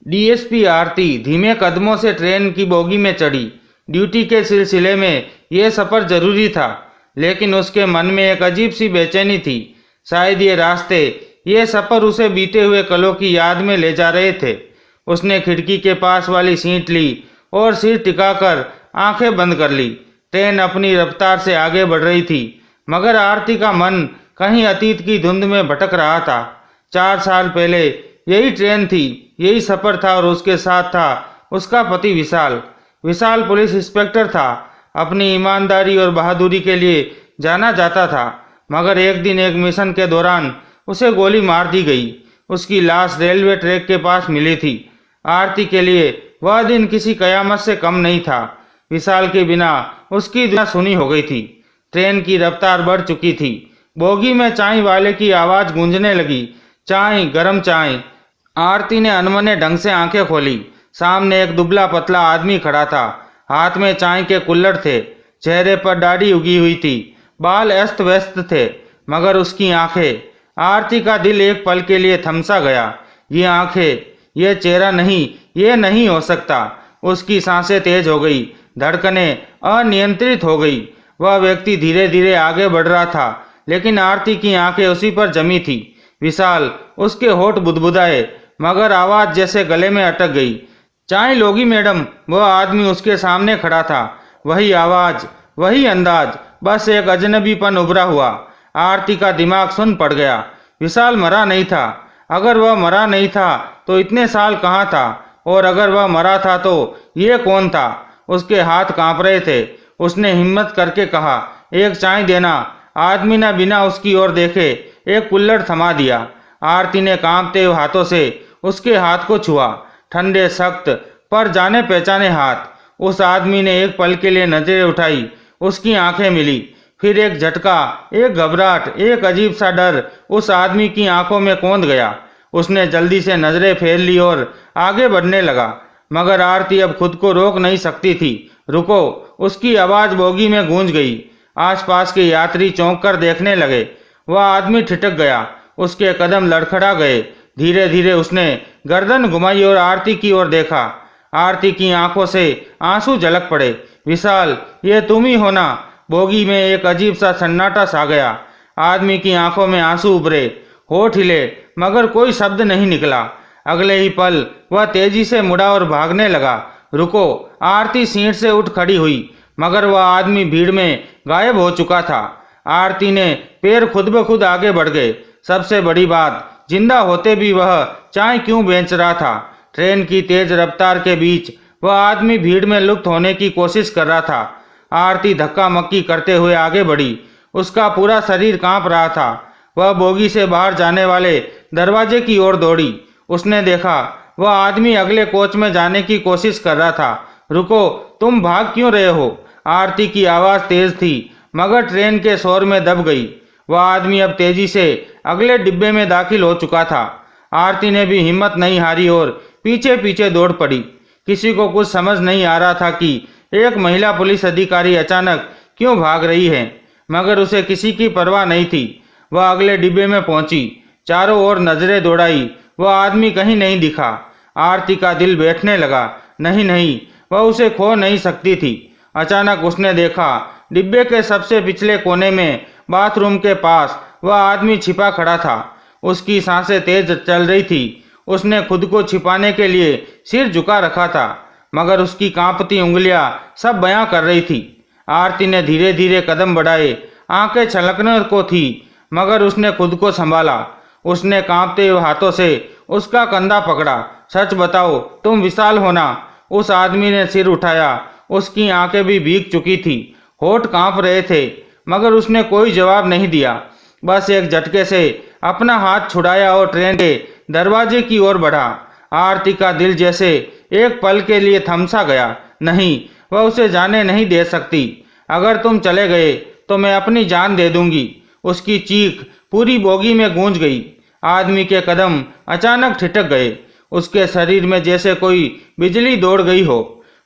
DSP आरती धीमे कदमों से ट्रेन की बोगी में चढ़ी। ड्यूटी के सिलसिले में यह सफ़र जरूरी था, लेकिन उसके मन में एक अजीब सी बेचैनी थी। शायद ये रास्ते, ये सफ़र उसे बीते हुए कलों की याद में ले जा रहे थे। उसने खिड़की के पास वाली सीट ली और सिर टिकाकर आंखें बंद कर ली। ट्रेन अपनी रफ्तार से आगे बढ़ रही थी, मगर आरती का मन कहीं अतीत की धुंध में भटक रहा था। 4 साल पहले यही ट्रेन थी, यही सफ़र था, और उसके साथ था उसका पति विशाल। विशाल पुलिस इंस्पेक्टर था, अपनी ईमानदारी और बहादुरी के लिए जाना जाता था। मगर एक दिन एक मिशन के दौरान उसे गोली मार दी गई। उसकी लाश रेलवे ट्रैक के पास मिली थी। आरती के लिए वह दिन किसी कयामत से कम नहीं था। विशाल के बिना उसकी दुनिया सुनी हो गई थी। ट्रेन की रफ्तार बढ़ चुकी थी। बोगी में चाय वाले की आवाज़ गूंजने लगी, चाय, गरम चाय। आरती ने अनमने ढंग से आंखें खोली। सामने एक दुबला पतला आदमी खड़ा था। हाथ में चाय के कुल्हड़ थे, चेहरे पर दाढ़ी उगी हुई थी, बाल अस्त व्यस्त थे, मगर उसकी आंखें। आरती का दिल एक पल के लिए थमसा गया। ये आंखें, ये चेहरा नहीं, ये नहीं हो सकता। उसकी सांसें तेज हो गई, धड़कनें अनियंत्रित हो गई। वह व्यक्ति धीरे धीरे आगे बढ़ रहा था, लेकिन आरती की आंखें उसी पर जमी थी। विशाल, उसके होठ बुदबुदाए, मगर आवाज़ जैसे गले में अटक गई। चाय लोगी मैडम? वह आदमी उसके सामने खड़ा था। वही आवाज़, वही अंदाज, बस एक अजनबीपन उभरा हुआ। आरती का दिमाग सुन पड़ गया। विशाल मरा नहीं था। अगर वह मरा नहीं था तो इतने साल कहाँ था? और अगर वह मरा था तो ये कौन था? उसके हाथ कांप रहे थे। उसने हिम्मत करके कहा, एक चाय देना। आदमी ने बिना उसकी ओर देखे एक कुल्हड़ थमा दिया। आरती ने कांपते हुए हाथों से उसके हाथ को छुआ। ठंडे, सख्त, पर जाने पहचाने हाथ। उस आदमी ने एक पल के लिए नजरें उठाई। उसकी आंखें मिली। फिर एक झटका, एक घबराहट, एक अजीब सा डर उस आदमी की आंखों में कौंध गया। उसने जल्दी से नजरें फेर ली और आगे बढ़ने लगा, मगर आरती अब खुद को रोक नहीं सकती थी। रुको! उसकी आवाज़ बोगी में गूंज गई। आसपास के यात्री चौंक कर देखने लगे। वह आदमी ठिठक गया। उसके कदम लड़खड़ा गए। धीरे धीरे उसने गर्दन घुमाई और आरती की ओर देखा। आरती की आंखों से आंसू झलक पड़े। विशाल, ये तुम ही हो ना? बोगी में एक अजीब सा सन्नाटा छा गया। आदमी की आंखों में आंसू उभरे, होठ हिले, मगर कोई शब्द नहीं निकला। अगले ही पल वह तेजी से मुड़ा और भागने लगा। रुको! आरती सीट से उठ खड़ी हुई, मगर वह आदमी भीड़ में गायब हो चुका था। आरती ने पैर खुद ब खुद आगे बढ़ गए। सबसे बड़ी बात, जिंदा होते भी वह चाय क्यों बेच रहा था? ट्रेन की तेज रफ्तार के बीच वह आदमी भीड़ में लुप्त होने की कोशिश कर रहा था। आरती धक्का मक्की करते हुए आगे बढ़ी। उसका पूरा शरीर कांप रहा था। वह बोगी से बाहर जाने वाले दरवाजे की ओर दौड़ी। उसने देखा, वह आदमी अगले कोच में जाने की कोशिश कर रहा था। रुको! तुम भाग क्यों रहे हो? आरती की आवाज़ तेज थी, मगर ट्रेन के शोर में दब गई। वह आदमी अब तेजी से अगले डिब्बे में दाखिल हो चुका था। आरती ने भी हिम्मत नहीं हारी और पीछे पीछे दौड़ पड़ी। किसी को कुछ समझ नहीं आ रहा था कि एक महिला पुलिस अधिकारी अचानक क्यों भाग रही है, मगर उसे किसी की परवाह नहीं थी। वह अगले डिब्बे में पहुंची, चारों ओर नजरें दौड़ाई। वह आदमी कहीं नहीं दिखा। आरती का दिल बैठने लगा। नहीं, वह उसे खो नहीं सकती थी। अचानक उसने देखा, डिब्बे के सबसे पिछले कोने में बाथरूम के पास वह आदमी छिपा खड़ा था। उसकी सांसें तेज चल रही थी। उसने खुद को छिपाने के लिए सिर झुका रखा था, मगर उसकी कांपती उंगलियां सब बयां कर रही थी। आरती ने धीरे धीरे कदम बढ़ाए। आंखें छलकने को थी, मगर उसने खुद को संभाला। उसने कांपते हुए हाथों से उसका कंधा पकड़ा। सच बताओ, तुम विशाल हो ना? उस आदमी ने सिर उठाया। उसकी आंखें भी भीग चुकी थी, होठ कांप रहे थे, मगर उसने कोई जवाब नहीं दिया। बस एक झटके से अपना हाथ छुड़ाया और ट्रेन के दरवाजे की ओर बढ़ा। आरती का दिल जैसे एक पल के लिए थमसा गया। नहीं, वह उसे जाने नहीं दे सकती। अगर तुम चले गए तो मैं अपनी जान दे दूंगी। उसकी चीख पूरी बोगी में गूंज गई। आदमी के कदम अचानक ठिठक गए। उसके शरीर में जैसे कोई बिजली दौड़ गई हो।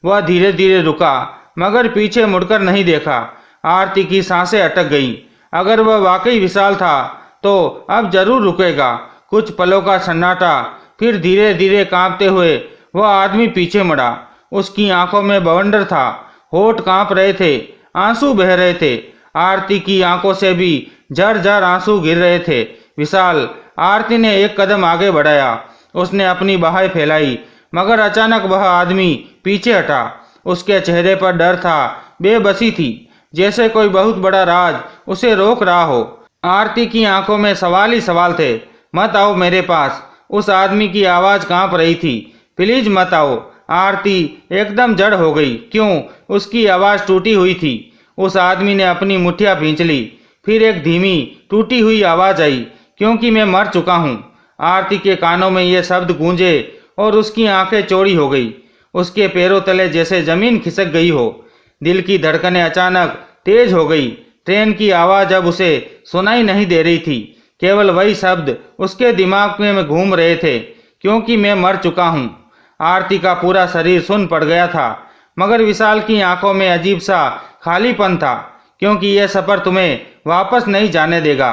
वह धीरे धीरे रुका, मगर पीछे मुड़कर नहीं देखा। आरती की सांसें अटक गईं। अगर वह वाकई विशाल था तो अब जरूर रुकेगा। कुछ पलों का सन्नाटा, फिर धीरे धीरे कांपते हुए वह आदमी पीछे मुड़ा। उसकी आंखों में बवंडर था, होठ कांप रहे थे, आंसू बह रहे थे। आरती की आंखों से भी झरझर आंसू गिर रहे थे। विशाल, आरती ने एक कदम आगे बढ़ाया। उसने अपनी बाहें फैलाई, मगर अचानक वह आदमी पीछे हटा। उसके चेहरे पर डर था, बेबसी थी, जैसे कोई बहुत बड़ा राज उसे रोक रहा हो। आरती की आंखों में सवाल ही सवाल थे। मत आओ मेरे पास। उस आदमी की आवाज कांप रही थी। प्लीज मत आओ। आरती एकदम जड़ हो गई। क्यों? उसकी आवाज टूटी हुई थी। उस आदमी ने अपनी मुठ्ठियां भींच ली। फिर एक धीमी टूटी हुई आवाज आई, क्योंकि मैं मर चुका हूँ। आरती के कानों में ये शब्द गूंजे और उसकी आंखें चौड़ी हो गई। उसके पैरों तले जैसे जमीन खिसक गई हो। दिल की धड़कनें अचानक तेज हो गई। ट्रेन की आवाज अब उसे सुनाई नहीं दे रही थी। केवल वही शब्द उसके दिमाग में घूम रहे थे, क्योंकि मैं मर चुका हूँ। आरती का पूरा शरीर सुन्न पड़ गया था, मगर विशाल की आंखों में अजीब सा खालीपन था, क्योंकि यह सफर तुम्हें वापस नहीं जाने देगा।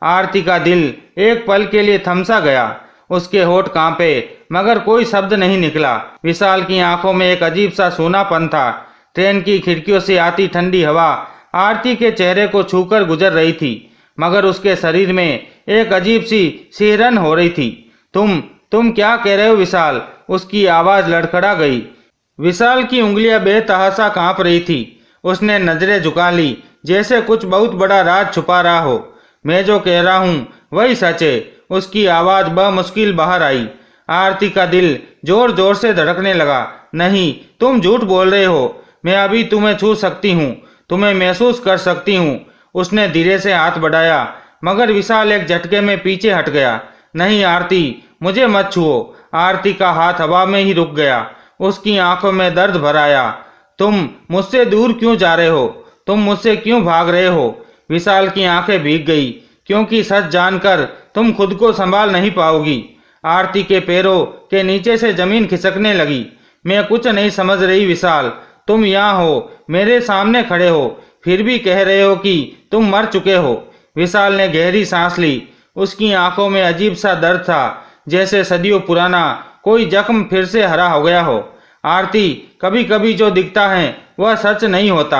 आरती का दिल एक पल के लिए थमसा गया। उसके होठ कांपे, मगर कोई शब्द नहीं निकला। विशाल की आंखों में एक अजीब सा सूनापन था। ट्रेन की खिड़कियों से आती ठंडी हवा आरती के चेहरे को छूकर गुजर रही थी, मगर उसके शरीर में एक अजीब सी सिहरन हो रही थी। तुम क्या कह रहे हो विशाल? उसकी आवाज लड़खड़ा गई। विशाल की उंगलियां बेतहाशा कांप रही थी। उसने नजरें झुका ली, जैसे कुछ बहुत बड़ा राज छुपा रहा हो। मैं जो कह रहा हूँ वही सच है। उसकी आवाज बमुश्किल बाहर आई। आरती का दिल जोर जोर से धड़कने लगा। नहीं, तुम झूठ बोल रहे हो। मैं अभी तुम्हें छू सकती हूँ, तुम्हें महसूस कर सकती हूँ। उसने धीरे से हाथ बढ़ाया, मगर विशाल एक झटके में पीछे हट गया। नहीं आरती, मुझे मत छुओ। आरती का हाथ हवा में ही रुक गया। उसकी आंखों में दर्द भर आया। तुम मुझसे दूर क्यों जा रहे हो? तुम मुझसे क्यों भाग रहे हो? विशाल की आंखें भीग गई, क्योंकि सच जानकर तुम खुद को संभाल नहीं पाओगी। आरती के पैरों के नीचे से जमीन खिसकने लगी। मैं कुछ नहीं समझ रही विशाल। तुम यहाँ हो, मेरे सामने खड़े हो, फिर भी कह रहे हो कि तुम मर चुके हो। विशाल ने गहरी सांस ली। उसकी आंखों में अजीब सा दर्द था, जैसे सदियों पुराना कोई जख्म फिर से हरा हो गया हो। आरती, कभी कभी जो दिखता है वह सच नहीं होता।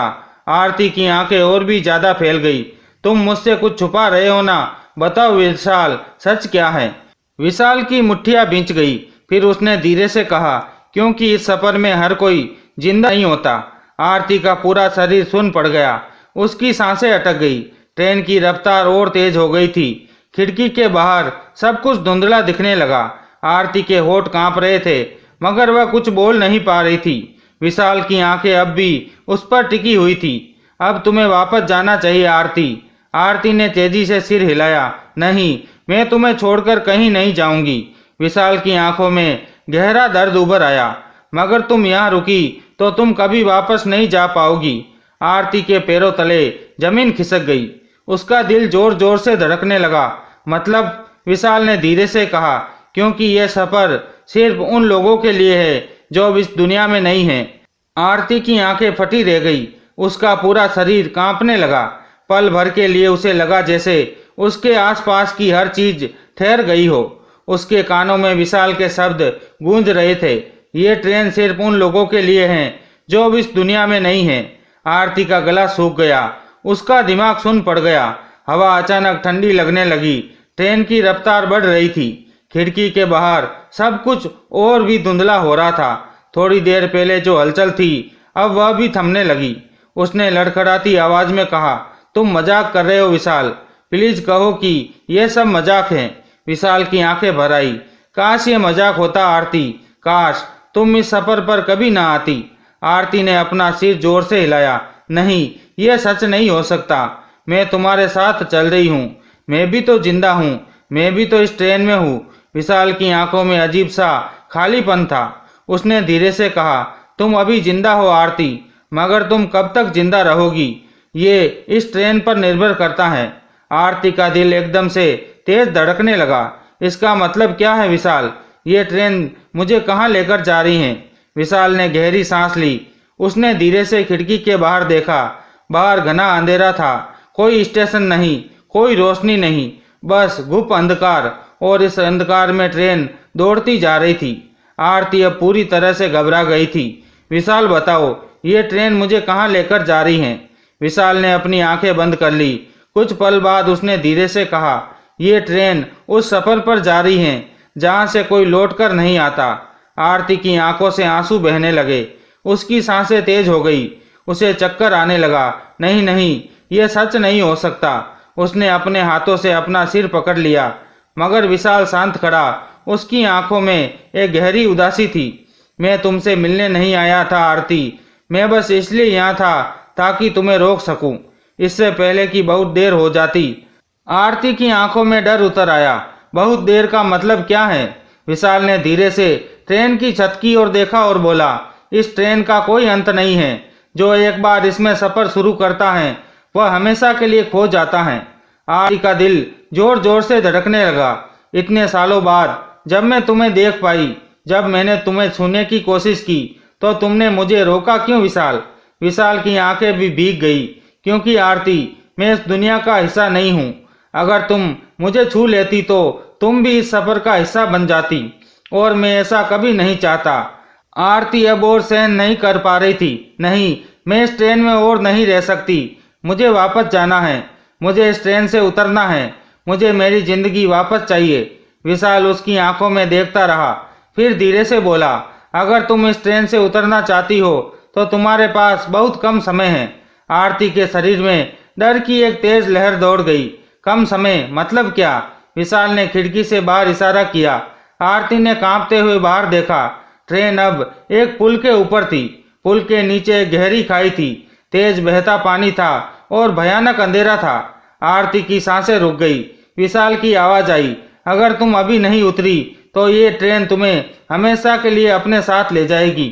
आरती की आंखें और भी ज्यादा फैल गई। तुम मुझसे कुछ छुपा रहे हो ना? बताओ विशाल, सच क्या है? विशाल की मुट्ठियां भींच गई। फिर उसने धीरे से कहा, क्योंकि इस सफर में हर कोई जिंदा नहीं होता। आरती का पूरा शरीर सुन्न पड़ गया। उसकी सांसें अटक गई। ट्रेन की रफ्तार और तेज हो गई थी। खिड़की के बाहर सब कुछ धुंधला दिखने लगा। आरती के होठ कांप रहे थे, मगर वह कुछ बोल नहीं पा रही थी। विशाल की आंखें अब भी उस पर टिकी हुई थी। अब तुम्हें वापस जाना चाहिए आरती। आरती ने तेजी से सिर हिलाया। नहीं, मैं तुम्हें छोड़कर कहीं नहीं जाऊंगी। विशाल की आंखों में गहरा दर्द उभर आया। मगर तुम यहाँ रुकी तो तुम कभी वापस नहीं जा पाओगी। आरती के पैरों तले जमीन खिसक गई। उसका दिल जोर जोर से धड़कने लगा। मतलब? विशाल ने धीरे से कहा, क्योंकि यह सफर सिर्फ उन लोगों के लिए है जो अब इस दुनिया में नहीं हैं। आरती की आंखें फटी रह गई। उसका पूरा शरीर कांपने लगा। पल भर के लिए उसे लगा जैसे उसके आसपास की हर चीज ठहर गई हो। उसके कानों में विशाल के शब्द गूंज रहे थे, ये ट्रेन सिर्फ उन लोगों के लिए है जो अब इस दुनिया में नहीं है। आरती का गला सूख गया। उसका दिमाग सुन्न पड़ गया। हवा अचानक ठंडी लगने लगी। ट्रेन की रफ्तार बढ़ रही थी। खिड़की के बाहर सब कुछ और भी धुंधला हो रहा था। थोड़ी देर पहले जो हलचल थी, अब वह भी थमने लगी। उसने लड़खड़ाती आवाज में कहा, तुम मजाक कर रहे हो विशाल? प्लीज कहो कि यह सब मजाक है। विशाल की आंखें भर आई। काश ये मजाक होता आरती। काश तुम इस सफर पर कभी ना आती। आरती ने अपना सिर जोर से हिलाया। नहीं, यह सच नहीं हो सकता। मैं तुम्हारे साथ चल रही हूँ। मैं भी तो जिंदा हूँ। मैं भी तो इस ट्रेन में हूँ। विशाल की आंखों में अजीब सा खालीपन था। उसने धीरे से कहा, तुम अभी जिंदा हो आरती, मगर तुम कब तक जिंदा रहोगी ये इस ट्रेन पर निर्भर करता है। आरती का दिल एकदम से तेज धड़कने लगा। इसका मतलब क्या है विशाल? ये ट्रेन मुझे कहाँ लेकर जा रही है? विशाल ने गहरी सांस ली। उसने धीरे से खिड़की के बाहर देखा। बाहर घना अंधेरा था। कोई स्टेशन नहीं, कोई रोशनी नहीं, बस गुप्त अंधकार। और इस अंधकार में ट्रेन दौड़ती जा रही थी। आरती अब पूरी तरह से घबरा गई थी। विशाल बताओ, ये ट्रेन मुझे कहाँ लेकर जा रही है? विशाल ने अपनी आंखें बंद कर ली। कुछ पल बाद उसने धीरे से कहा, ये ट्रेन उस सफर पर जा रही है जहाँ से कोई लौटकर नहीं आता। आरती की आंखों से आंसू बहने लगे। उसकी सांसें तेज हो गई। उसे चक्कर आने लगा। नहीं नहीं, यह सच नहीं हो सकता। उसने अपने हाथों से अपना सिर पकड़ लिया। मगर विशाल शांत खड़ा। उसकी आंखों में एक गहरी उदासी थी। मैं तुमसे मिलने नहीं आया था आरती। मैं बस इसलिए यहाँ था ताकि तुम्हें रोक सकूं, इससे पहले कि बहुत देर हो जाती। आरती की आंखों में डर उतर आया। बहुत देर का मतलब क्या है? विशाल ने धीरे से ट्रेन की छत की ओर देखा और बोला, इस ट्रेन का कोई अंत नहीं है। जो एक बार इसमें सफर शुरू करता है वह हमेशा के लिए खो जाता है। आरती का दिल जोर जोर से धड़कने लगा। इतने सालों बाद जब मैं तुम्हें देख पाई, जब मैंने तुम्हें छूने की कोशिश की, तो तुमने मुझे रोका क्यों विशाल? विशाल की आंखें भी भीग गई। क्योंकि आरती, मैं इस दुनिया का हिस्सा नहीं हूँ। अगर तुम मुझे छू लेती तो तुम भी इस सफर का हिस्सा बन जाती, और मैं ऐसा कभी नहीं चाहता। आरती अब और सहन नहीं कर पा रही थी। नहीं, मैं इस ट्रेन में और नहीं रह सकती। मुझे वापस जाना है। मुझे इस ट्रेन से उतरना है। मुझे मेरी जिंदगी वापस चाहिए। विशाल उसकी आंखों में देखता रहा। फिर धीरे से बोला, अगर तुम इस ट्रेन से उतरना चाहती हो तो तुम्हारे पास बहुत कम समय है। आरती के शरीर में डर की एक तेज लहर दौड़ गई। कम समय मतलब क्या? विशाल ने खिड़की से बाहर इशारा किया। आरती ने कांपते हुए बाहर देखा। ट्रेन अब एक पुल के ऊपर थी। पुल के नीचे एक गहरी खाई थी। तेज बहता पानी था और भयानक अंधेरा था। आरती की सांसें रुक गई। विशाल की आवाज आई, अगर तुम अभी नहीं उतरी तो ये ट्रेन तुम्हें हमेशा के लिए अपने साथ ले जाएगी।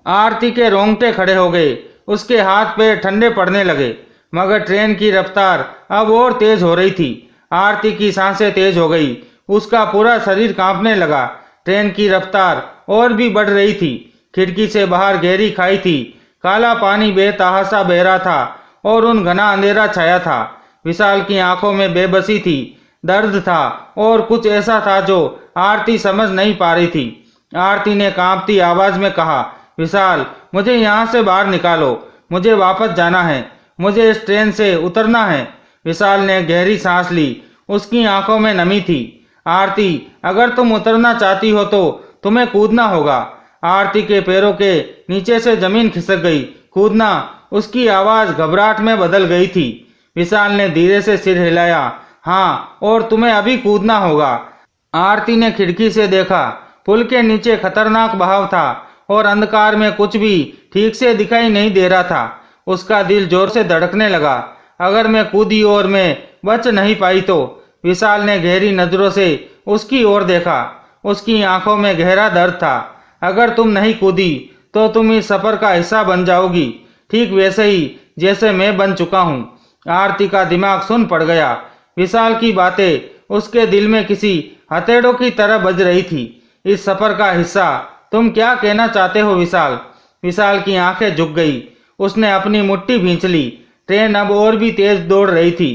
आरती के रोंगटे खड़े हो गए। उसके हाथ पैर ठंडे पड़ने लगे। मगर ट्रेन की रफ्तार अब और तेज हो रही थी। आरती की सांसें तेज हो गई। उसका पूरा शरीर कांपने लगा। ट्रेन की रफ्तार और भी बढ़ रही थी। खिड़की से बाहर गहरी खाई थी। काला पानी बेतहाशा बह रहा था और उन घना अंधेरा छाया था। विशाल की आंखों में बेबसी थी, दर्द था और कुछ ऐसा था जो आरती समझ नहीं पा रही थी। आरती ने कांपती आवाज में कहा, विशाल, मुझे यहाँ से बाहर निकालो। मुझे वापस जाना है। मुझे इस ट्रेन से उतरना है। विशाल ने गहरी सांस ली। उसकी आंखों में नमी थी। आरती, अगर तुम उतरना चाहती हो तो तुम्हें कूदना होगा। आरती के पैरों के नीचे से जमीन खिसक गई। कूदना? उसकी आवाज घबराहट में बदल गई थी। विशाल ने धीरे से सिर हिलाया। हाँ, और तुम्हें अभी कूदना होगा। आरती ने खिड़की से देखा। पुल के नीचे खतरनाक बहाव था और अंधकार में कुछ भी ठीक से दिखाई नहीं दे रहा था। उसका दिल जोर से धड़कने लगा। अगर मैं कूदी और मैं बच नहीं पाई तो? विशाल ने गहरी नजरों से उसकी ओर देखा। उसकी आंखों में गहरा दर्द था। अगर तुम नहीं कूदी तो तुम इस सफर का हिस्सा बन जाओगी, ठीक वैसे ही जैसे मैं बन चुका हूँ। आरती का दिमाग सुन पड़ गया। विशाल की बातें उसके दिल में किसी हथेड़ों की तरह बज रही थी। इस सफर का हिस्सा? तुम क्या कहना चाहते हो विशाल? विशाल की आंखें झुक गई। उसने अपनी मुट्ठी भींच ली। ट्रेन अब और भी तेज दौड़ रही थी।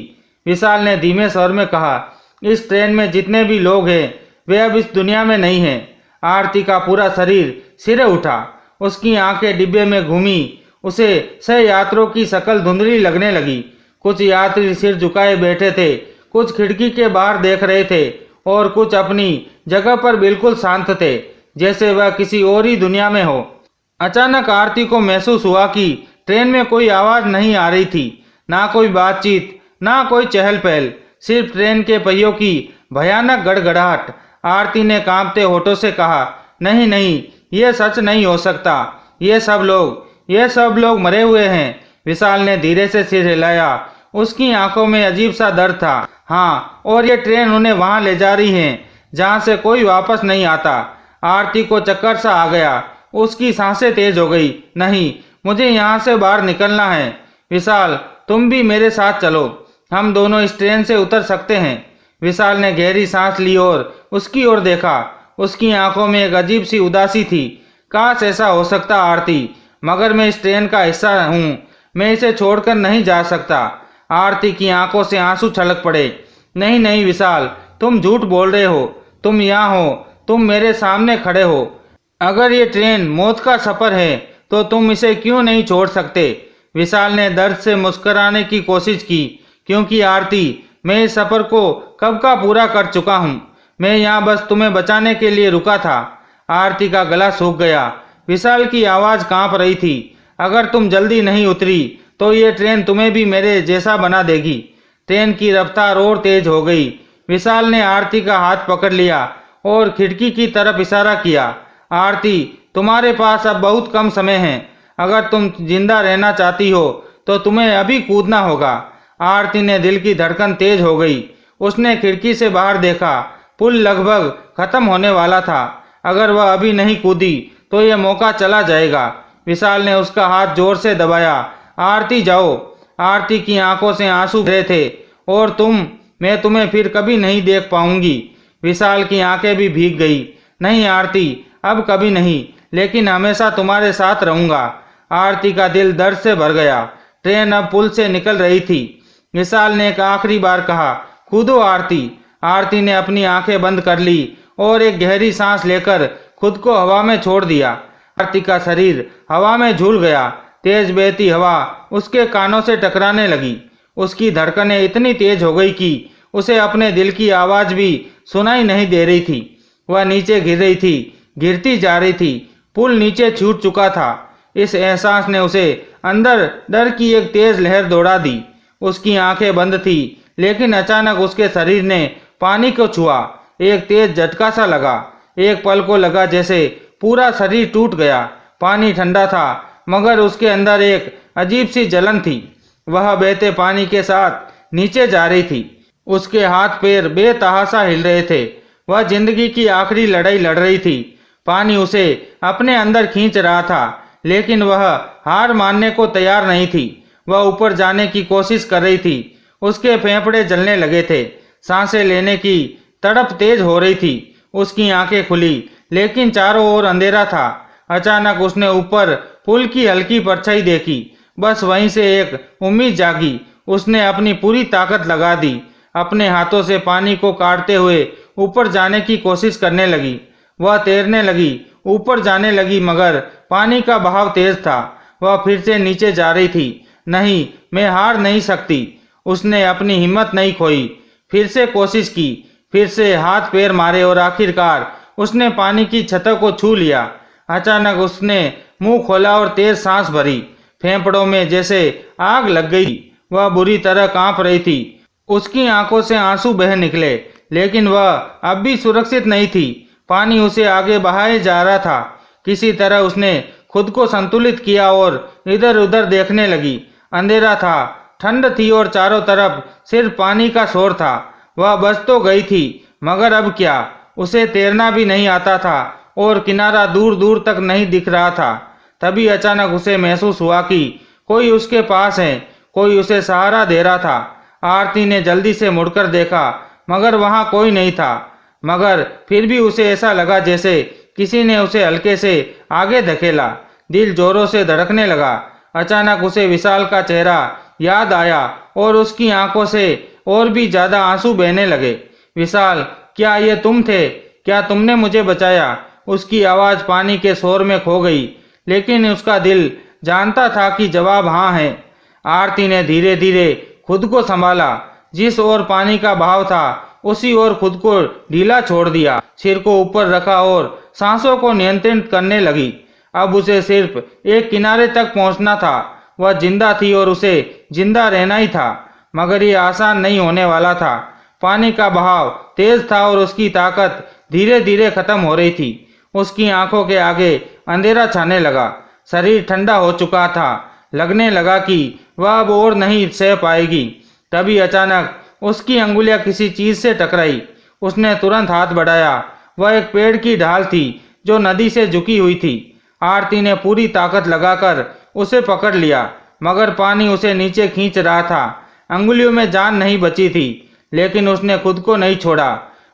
विशाल ने धीमे स्वर में कहा, इस ट्रेन में जितने भी लोग हैं वे अब इस दुनिया में नहीं हैं। आरती का पूरा शरीर सिरे उठा। उसकी आंखें डिब्बे में घूमी। उसे सह यात्रियों की शक्ल धुंधली लगने लगी। कुछ यात्री सिर झुकाए बैठे थे, कुछ खिड़की के बाहर देख रहे थे और कुछ अपनी जगह पर बिल्कुल शांत थे, जैसे वह किसी और ही दुनिया में हो। अचानक आरती को महसूस हुआ कि ट्रेन में कोई आवाज नहीं आ रही थी, ना कोई बातचीत, ना कोई चहल पहल, सिर्फ ट्रेन के पहियों की भयानक गड़गड़ाहट। आरती ने कांपते होठों से कहा, नहीं नहीं, ये सच नहीं हो सकता। ये सब लोग मरे हुए हैं। विशाल ने धीरे से सिर हिलाया। उसकी आंखों में अजीब सा दर्द था। हाँ, और ये ट्रेन उन्हें वहां ले जा रही है जहां से कोई वापस नहीं आता। आरती को चक्कर सा आ गया। उसकी सांसें तेज हो गई। नहीं, मुझे यहाँ से बाहर निकलना है। विशाल, तुम भी मेरे साथ चलो। हम दोनों इस ट्रेन से उतर सकते हैं। विशाल ने गहरी सांस ली और उसकी ओर देखा। उसकी आंखों में एक अजीब सी उदासी थी। काश ऐसा हो सकता आरती, मगर मैं इस ट्रेन का हिस्सा हूँ। मैं इसे छोड़कर नहीं जा सकता। आरती की आंखों से आंसू छलक पड़े। नहीं नहीं विशाल, तुम झूठ बोल रहे हो। तुम यहाँ हो, तुम मेरे सामने खड़े हो। अगर ये ट्रेन मौत का सफ़र है तो तुम इसे क्यों नहीं छोड़ सकते? विशाल ने दर्द से मुस्कराने की कोशिश की, क्योंकि आरती, मैं इस सफ़र को कब का पूरा कर चुका हूँ। मैं यहाँ बस तुम्हें बचाने के लिए रुका था। आरती का गला सूख गया। विशाल की आवाज़ कांप रही थी। अगर तुम जल्दी नहीं उतरी तो ये ट्रेन तुम्हें भी मेरे जैसा बना देगी। ट्रेन की रफ्तार और तेज हो गई। विशाल ने आरती का हाथ पकड़ लिया और खिड़की की तरफ इशारा किया। आरती, तुम्हारे पास अब बहुत कम समय है। अगर तुम जिंदा रहना चाहती हो तो तुम्हें अभी कूदना होगा। आरती ने दिल की धड़कन तेज हो गई। उसने खिड़की से बाहर देखा। पुल लगभग खत्म होने वाला था। अगर वह अभी नहीं कूदी तो यह मौका चला जाएगा। विशाल ने उसका हाथ जोर से दबाया। आरती, जाओ। आरती की आंखों से आंसू बह रहे थे। और मैं तुम्हें फिर कभी नहीं देख पाऊंगी। विशाल की आंखें भी भीग गई। नहीं आरती, अब कभी नहीं, लेकिन हमेशा तुम्हारे साथ रहूंगा। आरती का दिल दर्द से भर गया। ट्रेन अब पुल से निकल रही थी। विशाल ने एक आखिरी बार कहा, कूदो आरती। आरती ने अपनी आंखें बंद कर ली और एक गहरी सांस लेकर खुद को हवा में छोड़ दिया। आरती का शरीर हवा में झूल गया। तेज बहती हवा उसके कानों से टकराने लगी। उसकी धड़कनें इतनी तेज हो गई कि उसे अपने दिल की आवाज़ भी सुनाई नहीं दे रही थी। वह नीचे गिर रही थी, गिरती जा रही थी। पुल नीचे छूट चुका था। इस एहसास ने उसे अंदर डर की एक तेज लहर दौड़ा दी। उसकी आंखें बंद थी, लेकिन अचानक उसके शरीर ने पानी को छुआ। एक तेज झटका सा लगा। एक पल को लगा जैसे पूरा शरीर टूट गया। पानी ठंडा था, मगर उसके अंदर एक अजीब सी जलन थी। वह बहते पानी के साथ नीचे जा रही थी। उसके हाथ पैर बेतहाशा हिल रहे थे। वह जिंदगी की आखिरी लड़ाई लड़ रही थी। पानी उसे अपने अंदर खींच रहा था, लेकिन वह हार मानने को तैयार नहीं थी। वह ऊपर जाने की कोशिश कर रही थी। उसके फेफड़े जलने लगे थे। सांसें लेने की तड़प तेज हो रही थी। उसकी आंखें खुली, लेकिन चारों ओर अंधेरा था। अचानक उसने ऊपर पुल की हल्की परछाई देखी। बस वहीं से एक उम्मीद जागी। उसने अपनी पूरी ताकत लगा दी। अपने हाथों से पानी को काटते हुए ऊपर जाने की कोशिश करने लगी। वह तैरने लगी, ऊपर जाने लगी, मगर पानी का बहाव तेज था। वह फिर से नीचे जा रही थी। नहीं, मैं हार नहीं सकती। उसने अपनी हिम्मत नहीं खोई। फिर से कोशिश की, फिर से हाथ पैर मारे और आखिरकार उसने पानी की छतों को छू लिया। अचानक उसने मुंह खोला और तेज सांस भरी। फेफड़ों में जैसे आग लग गई। वह बुरी तरह कांप रही थी। उसकी आंखों से आंसू बह निकले, लेकिन वह अब भी सुरक्षित नहीं थी। पानी उसे आगे बहाए जा रहा था। किसी तरह उसने खुद को संतुलित किया और इधर उधर देखने लगी। अंधेरा था, ठंड थी और चारों तरफ सिर्फ पानी का शोर था। वह बच तो गई थी, मगर अब क्या? उसे तैरना भी नहीं आता था और किनारा दूर दूर तक नहीं दिख रहा था। तभी अचानक उसे महसूस हुआ कि कोई उसके पास है, कोई उसे सहारा दे रहा था। आरती ने जल्दी से मुड़कर देखा, मगर वहां कोई नहीं था। मगर फिर भी उसे ऐसा लगा जैसे किसी ने उसे हल्के से आगे धकेला। दिल जोरों से धड़कने लगा। अचानक उसे विशाल का चेहरा याद आया और उसकी आंखों से और भी ज्यादा आंसू बहने लगे। विशाल, क्या ये तुम थे? क्या तुमने मुझे बचाया? उसकी आवाज़ पानी के शोर में खो गई, लेकिन उसका दिल जानता था कि जवाब हाँ है। आरती ने धीरे धीरे खुद को संभाला। जिस ओर पानी का बहाव था उसी ओर खुद को ढीला छोड़ दिया। सिर को ऊपर रखा और सांसों को नियंत्रित करने लगी। अब उसे सिर्फ एक किनारे तक पहुंचना था। वह जिंदा थी और उसे जिंदा रहना ही था, मगर ये आसान नहीं होने वाला था। पानी का बहाव तेज था और उसकी ताकत धीरे धीरे खत्म हो रही थी। उसकी आंखों के आगे अंधेरा छाने लगा। शरीर ठंडा हो चुका था। लगने लगा कि वह अब और नहीं सह पाएगी। तभी अचानक उसकी अंगुलियां किसी चीज से टकराई। उसने तुरंत हाथ बढ़ाया। वह एक पेड़ की ढाल थी जो नदी से झुकी हुई थी। आरती ने पूरी ताकत लगाकर उसे पकड़ लिया, मगर पानी उसे नीचे खींच रहा था। अंगुलियों में जान नहीं बची थी, लेकिन उसने खुद को नहीं छोड़ा।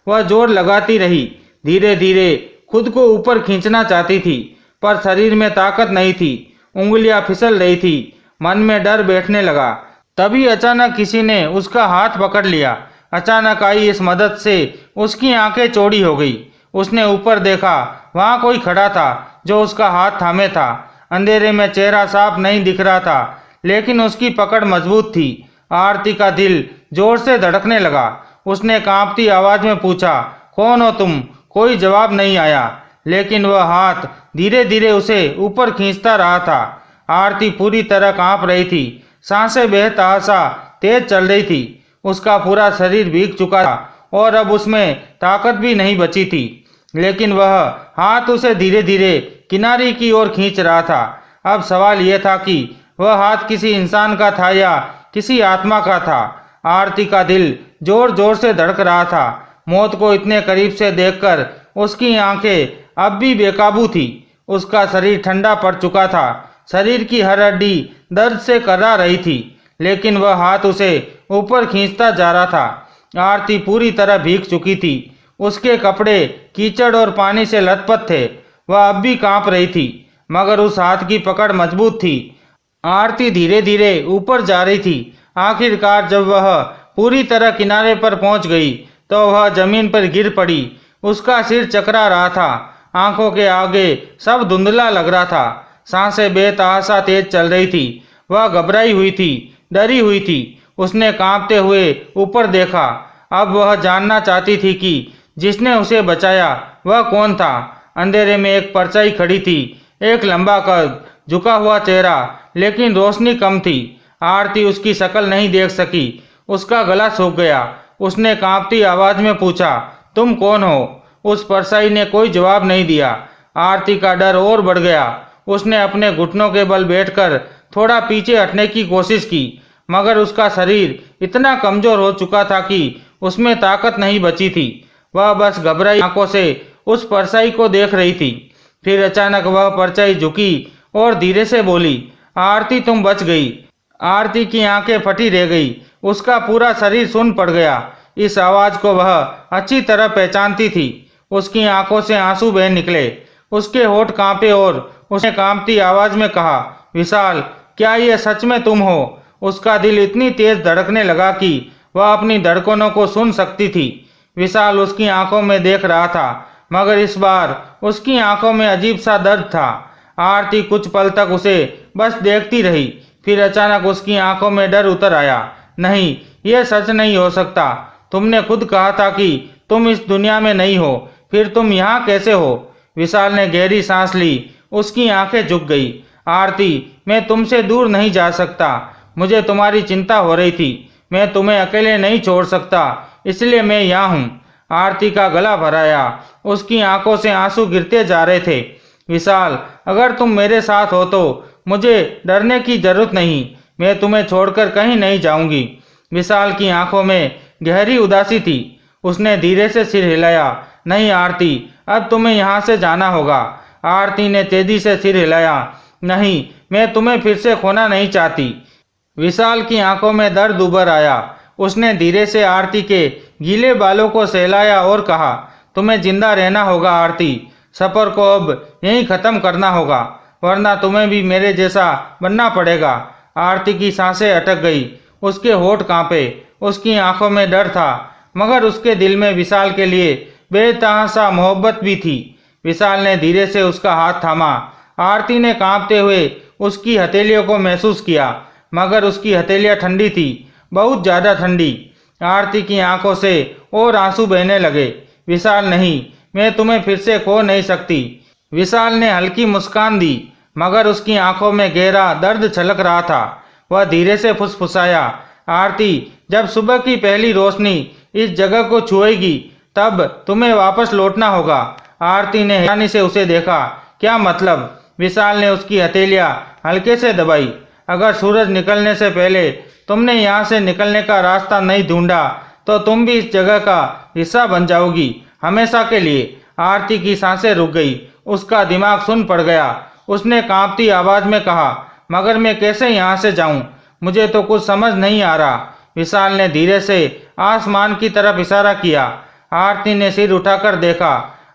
वह जोर लगाती रही, धीरे धीरे खुद को ऊपर खींचना चाहती थी, पर शरीर में ताकत नहीं थी। उंगलियां फिसल रही थी। मन में डर बैठने लगा। तभी अचानक किसी ने उसका हाथ पकड़ लिया। अचानक आई इस मदद से उसकी आंखें चौड़ी हो गई। उसने ऊपर देखा, वहाँ कोई खड़ा था जो उसका हाथ थामे था। अंधेरे में चेहरा साफ नहीं दिख रहा था, लेकिन उसकी पकड़ मजबूत थी। आरती का दिल जोर से धड़कने लगा। उसने कांपती आवाज में पूछा, कौन हो तुम? कोई जवाब नहीं आया, लेकिन वह हाथ धीरे धीरे उसे ऊपर खींचता रहा था। आरती पूरी तरह कांप रही थी, सांसें बेतहाशा तेज चल रही थी। उसका पूरा शरीर भीग चुका था और अब उसमें ताकत भी नहीं बची थी, लेकिन वह हाथ उसे धीरे धीरे किनारे की ओर खींच रहा था। अब सवाल यह था कि वह हाथ किसी इंसान का था या किसी आत्मा का था। आरती का दिल जोर जोर से धड़क रहा था। मौत को इतने करीब से देखकर उसकी आंखें अब भी बेकाबू थी। उसका शरीर ठंडा पड़ चुका था, शरीर की हर हड्डी दर्द से कर्रा रही थी, लेकिन वह हाथ उसे ऊपर खींचता जा रहा था। आरती पूरी तरह भीग चुकी थी। उसके कपड़े कीचड़ और पानी से लथपथ थे। वह अब भी कांप रही थी, मगर उस हाथ की पकड़ मजबूत थी। आरती धीरे धीरे ऊपर जा रही थी। आखिरकार जब वह पूरी तरह किनारे पर पहुंच गई तो वह जमीन पर गिर पड़ी। उसका सिर चकरा रहा था, आंखों के आगे सब धुंधला लग रहा था, सांसें बेतहाशा तेज चल रही थी। वह घबराई हुई थी, डरी हुई थी। उसने कांपते हुए ऊपर देखा। अब वह जानना चाहती थी कि जिसने उसे बचाया वह कौन था। अंधेरे में एक परछाई खड़ी थी, एक लंबा कद, झुका हुआ चेहरा, लेकिन रोशनी कम थी। आरती उसकी शक्ल नहीं देख सकी। उसका गला सूख गया। उसने कांपती आवाज में पूछा, तुम कौन हो? उस परछाई ने कोई जवाब नहीं दिया। आरती का डर और बढ़ गया। उसने अपने घुटनों के बल बैठकर थोड़ा पीछे हटने की कोशिश की, मगर उसका शरीर इतना कमजोर हो चुका था कि उसमें ताकत नहीं बची थी। वह बस घबराई आंखों से उस परछाई को देख रही थी। फिर अचानक वह परछाई झुकी और धीरे से बोली, आरती तुम बच गई। आरती की आंखें फटी रह गई। उसका पूरा शरीर सुन्न पड़ गया। इस आवाज को वह अच्छी तरह पहचानती थी। उसकी आंखों से आंसू बह निकले। उसके होठ कांपे और उसने कांपती आवाज में कहा, विशाल, क्या यह सच में तुम हो? उसका दिल इतनी तेज धड़कने लगा कि वह अपनी धड़कनों को सुन सकती थी। विशाल उसकी आंखों में देख रहा था, मगर इस बार उसकी आंखों में अजीब सा दर्द था। आरती कुछ पल तक उसे बस देखती रही। फिर अचानक उसकी आंखों में डर उतर आया। नहीं, यह सच नहीं हो सकता। तुमने खुद कहा था कि तुम इस दुनिया में नहीं हो, फिर तुम यहाँ कैसे हो? विशाल ने गहरी सांस ली। उसकी आंखें झुक गई। आरती, मैं तुमसे दूर नहीं जा सकता। मुझे तुम्हारी चिंता हो रही थी। मैं तुम्हें अकेले नहीं छोड़ सकता, इसलिए मैं यहाँ हूँ। आरती का गला भराया। उसकी आंखों से आंसू गिरते जा रहे थे। विशाल, अगर तुम मेरे साथ हो तो मुझे डरने की जरूरत नहीं। मैं तुम्हें छोड़कर कहीं नहीं जाऊंगी। विशाल की आंखों में गहरी उदासी थी। उसने धीरे से सिर हिलाया। नहीं आरती, अब तुम्हें यहाँ से जाना होगा। आरती ने तेजी से सिर हिलाया। नहीं, मैं तुम्हें फिर से खोना नहीं चाहती। विशाल की आंखों में दर्द उभर आया। उसने धीरे से आरती के गीले बालों को सहलाया और कहा, तुम्हें जिंदा रहना होगा आरती। सफर को अब यहीं खत्म करना होगा, वरना तुम्हें भी मेरे जैसा बनना पड़ेगा। आरती की सांसें अटक गई। उसके होठ कांपे। उसकी आंखों में डर था, मगर उसके दिल में विशाल के लिए बेतहाशा मोहब्बत भी थी। विशाल ने धीरे से उसका हाथ थामा। आरती ने कांपते हुए उसकी हथेलियों को महसूस किया, मगर उसकी हथेलियां ठंडी थी, बहुत ज्यादा ठंडी। आरती की आंखों से और आंसू बहने लगे। विशाल, नहीं, मैं तुम्हें फिर से खो नहीं सकती। विशाल ने हल्की मुस्कान दी, मगर उसकी आंखों में गहरा दर्द छलक रहा था। वह धीरे से फुसफुसाया, आरती, जब सुबह की पहली रोशनी इस जगह को छुएगी तब तुम्हें वापस लौटना होगा। आरती ने हैरानी से उसे देखा। क्या मतलब? विशाल ने उसकी हथेलियां हल्के से दबाई। अगर सूरज निकलने से पहले तुमने यहाँ से निकलने का रास्ता नहीं ढूंढा तो तुम भी इस जगह का हिस्सा बन जाओगी, हमेशा के लिए। आरती की सांसें रुक गई। उसका दिमाग सुन्न पड़ गया। उसने कांपती आवाज में कहा, मगर मैं कैसे यहाँ से जाऊं? मुझे तो कुछ समझ नहीं आ रहा। विशाल ने धीरे से आसमान की तरफ इशारा किया। आरती ने सिर उठाकर देखा।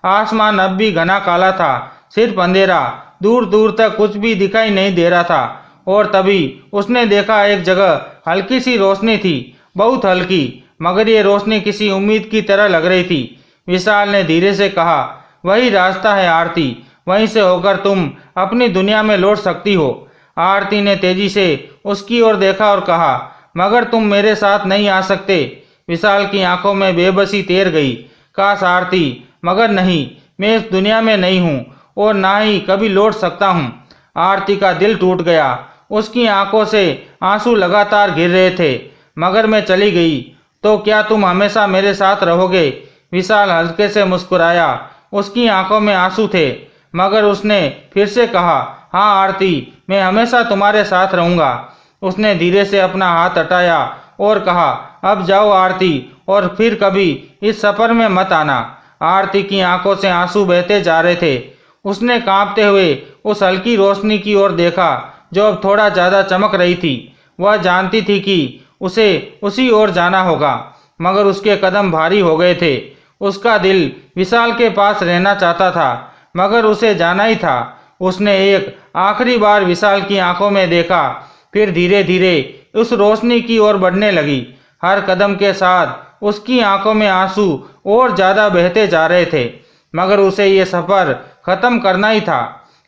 आसमान अब भी घना काला था, सिर्फ अंधेरा। दूर दूर तक कुछ भी दिखाई नहीं दे रहा था। और तभी उसने देखा एक जगह हल्की सी रोशनी थी, बहुत हल्की, मगर ये रोशनी किसी उम्मीद की तरह लग रही थी। विशाल ने धीरे से कहा, वही रास्ता है आरती, वहीं से होकर तुम अपनी दुनिया में लौट सकती हो। आरती ने तेजी से उसकी ओर देखा और कहा, मगर तुम मेरे साथ नहीं आ सकते। विशाल की आंखों में बेबसी तैर गई। काश आरती, मगर नहीं, मैं इस दुनिया में नहीं हूँ और ना ही कभी लौट सकता हूँ। आरती का दिल टूट गया। उसकी आंखों से आंसू लगातार गिर रहे थे। मगर मैं चली गई तो क्या तुम हमेशा मेरे साथ रहोगे? विशाल हल्के से मुस्कुराया। उसकी आंखों में आंसू थे, मगर उसने फिर से कहा, हाँ आरती, मैं हमेशा तुम्हारे साथ रहूँगा। उसने धीरे से अपना हाथ हटाया और कहा, अब जाओ आरती, और फिर कभी इस सफ़र में मत आना। आरती की आंखों से आंसू बहते जा रहे थे। उसने कांपते हुए उस हल्की रोशनी की ओर देखा जो अब थोड़ा ज़्यादा चमक रही थी। वह जानती थी कि उसे उसी ओर जाना होगा, मगर उसके कदम भारी हो गए थे। उसका दिल विशाल के पास रहना चाहता था, मगर उसे जाना ही था। उसने एक आखिरी बार विशाल की आंखों में देखा, फिर धीरे धीरे उस रोशनी की ओर बढ़ने लगी। हर कदम के साथ उसकी आंखों में आंसू और ज़्यादा बहते जा रहे थे, मगर उसे ये सफ़र ख़त्म करना ही था।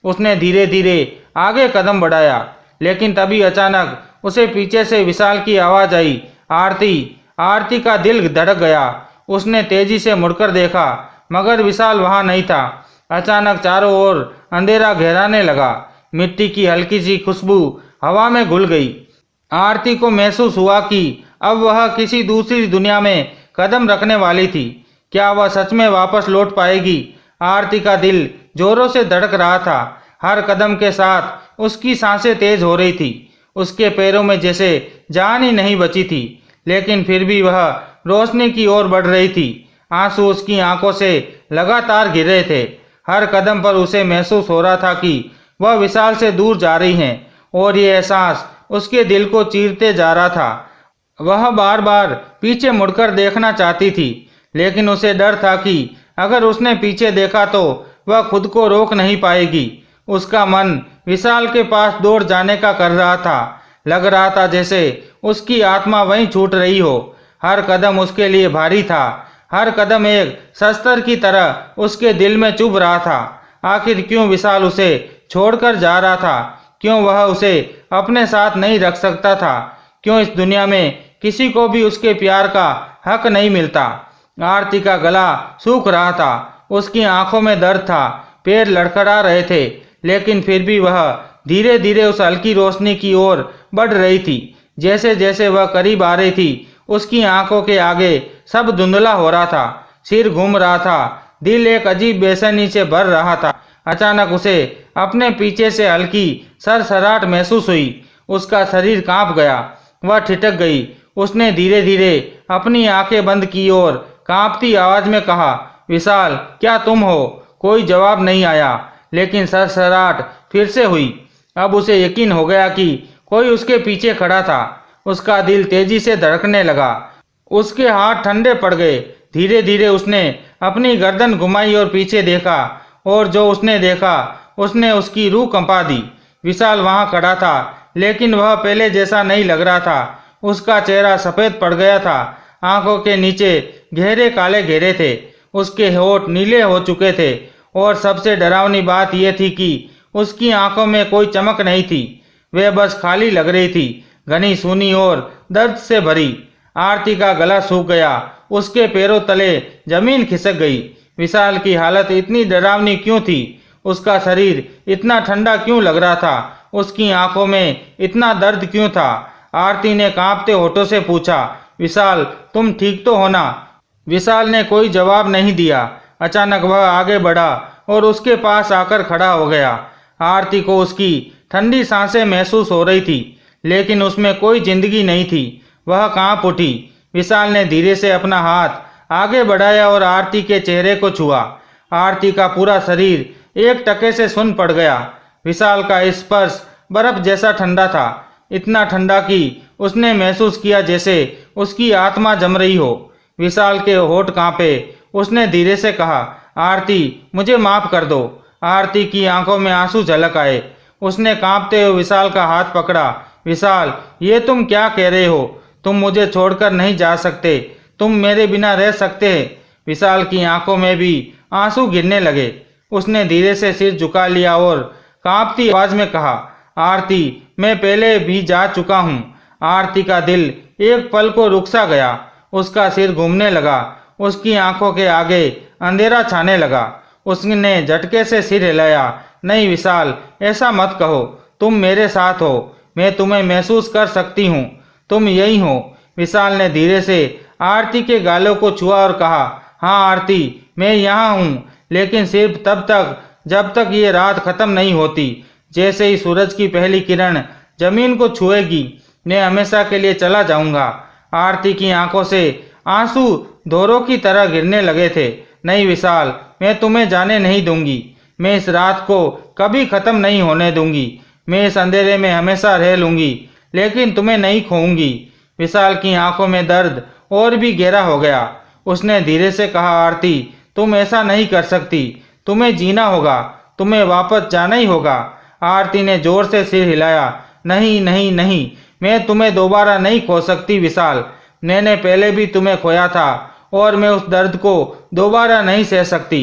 उसने धीरे धीरे आगे कदम बढ़ाया, लेकिन तभी अचानक उसे पीछे से विशाल की आवाज़ आई, आरती। आरती का दिल धड़क गया। उसने तेजी से मुड़कर देखा, मगर विशाल वहाँ नहीं था। अचानक चारों ओर अंधेरा घेराने लगा। मिट्टी की हल्की सी खुशबू हवा में घुल गई। आरती को महसूस हुआ कि अब वह किसी दूसरी दुनिया में कदम रखने वाली थी। क्या वह सच में वापस लौट पाएगी? आरती का दिल जोरों से धड़क रहा था। हर कदम के साथ उसकी सांसें तेज हो रही थी। उसके पैरों में जैसे जान ही नहीं बची थी, लेकिन फिर भी वह रोशनी की ओर बढ़ रही थी। आंसू उसकी आंखों से लगातार गिर रहे थे। हर कदम पर उसे महसूस हो रहा था कि वह विशाल से दूर जा रही हैं, और ये एहसास उसके दिल को चीरते जा रहा था। वह बार बार पीछे मुड़कर देखना चाहती थी, लेकिन उसे डर था कि अगर उसने पीछे देखा तो वह खुद को रोक नहीं पाएगी। उसका मन विशाल के पास दौड़ जाने का कर रहा था। लग रहा था जैसे उसकी आत्मा वहीं छूट रही हो। हर कदम उसके लिए भारी था। हर कदम एक शस्त्र की तरह उसके दिल में चुभ रहा था। आखिर क्यों विशाल उसे छोड़कर जा रहा था? क्यों वह उसे अपने साथ नहीं रख सकता था? क्यों इस दुनिया में किसी को भी उसके प्यार का हक नहीं मिलता? आरती का गला सूख रहा था। उसकी आंखों में दर्द था। पैर लड़खड़ा रहे थे, लेकिन फिर भी वह धीरे धीरे उस हल्की रोशनी की ओर बढ़ रही थी। जैसे जैसे वह करीब आ रही थी, उसकी आंखों के आगे सब धुंधला हो रहा था। सिर घूम रहा था। दिल एक अजीब बेचैनी से भर रहा था। अचानक उसे अपने पीछे से हल्की सरसराहट महसूस हुई। उसका शरीर कांप गया। वह ठिठक गई। उसने धीरे धीरे अपनी आंखें बंद की और कांपती आवाज में कहा, विशाल, क्या तुम हो? कोई जवाब नहीं आया, लेकिन सरसराहट फिर से हुई। अब उसे यकीन हो गया कि कोई उसके पीछे खड़ा था। उसका दिल तेजी से धड़कने लगा। उसके हाथ ठंडे पड़ गए। धीरे धीरे उसने अपनी गर्दन घुमाई और पीछे देखा, और जो उसने देखा उसने उसकी रूह कंपा दी। विशाल वहां खड़ा था, लेकिन वह पहले जैसा नहीं लग रहा था। उसका चेहरा सफ़ेद पड़ गया था। आंखों के नीचे गहरे काले घेरे थे। उसके होंठ नीले हो चुके थे, और सबसे डरावनी बात यह थी कि उसकी आंखों में कोई चमक नहीं थी। वह बस खाली लग रही थी, घनी, सूनी और दर्द से भरी। आरती का गला सूख गया। उसके पैरों तले जमीन खिसक गई। विशाल की हालत इतनी डरावनी क्यों थी? उसका शरीर इतना ठंडा क्यों लग रहा था? उसकी आंखों में इतना दर्द क्यों था? आरती ने कांपते होठों से पूछा, विशाल, तुम ठीक तो हो ना? विशाल ने कोई जवाब नहीं दिया। अचानक वह आगे बढ़ा और उसके पास आकर खड़ा हो गया। आरती को उसकी ठंडी सांसें महसूस हो रही थी, लेकिन उसमें कोई जिंदगी नहीं थी। वह कांप उठी। विशाल ने धीरे से अपना हाथ आगे बढ़ाया और आरती के चेहरे को छुआ। आरती का पूरा शरीर एक टके से सुन्न पड़ गया। विशाल का स्पर्श बर्फ जैसा ठंडा था, इतना ठंडा कि उसने महसूस किया जैसे उसकी आत्मा जम रही हो। विशाल के होठ कांपे। उसने धीरे से कहा, आरती, मुझे माफ कर दो। आरती की आंखों में आंसू झलक आए। उसने कांपते हुए विशाल का हाथ पकड़ा। विशाल, ये तुम क्या कह रहे हो? तुम मुझे छोड़कर नहीं जा सकते। तुम मेरे बिना रह सकते हैं। विशाल की आंखों में भी आंसू गिरने लगे। उसने धीरे से सिर झुका लिया और कांपती आवाज में कहा, आरती, मैं पहले भी जा चुका हूँ। आरती का दिल एक पल को रुक सा गया। उसका सिर घूमने लगा। उसकी आंखों के आगे अंधेरा छाने लगा। उसने झटके से सिर हिलाया। नहीं विशाल, ऐसा मत कहो। तुम मेरे साथ हो। मैं तुम्हें महसूस कर सकती हूँ। तुम यही हो। विशाल ने धीरे से आरती के गालों को छुआ और कहा, हाँ आरती, मैं यहाँ हूँ, लेकिन सिर्फ तब तक जब तक ये रात खत्म नहीं होती। जैसे ही सूरज की पहली किरण जमीन को छुएगी, मैं हमेशा के लिए चला जाऊंगा। आरती की आंखों से आंसू धोरों की तरह गिरने लगे थे। नहीं विशाल, मैं तुम्हें जाने नहीं दूंगी। मैं इस रात को कभी खत्म नहीं होने दूंगी। मैं इस अंधेरे में हमेशा रह लूंगी, लेकिन तुम्हें नहीं खोऊंगी। विशाल की आंखों में दर्द और भी गहरा हो गया। उसने धीरे से कहा, आरती, तुम ऐसा नहीं कर सकती। तुम्हें जीना होगा। तुम्हें वापस जाना ही होगा। आरती ने जोर से सिर हिलाया। नहीं नहीं नहीं, मैं तुम्हें दोबारा नहीं खो सकती विशाल। मैंने पहले भी तुम्हें खोया था और मैं उस दर्द को दोबारा नहीं सह सकती।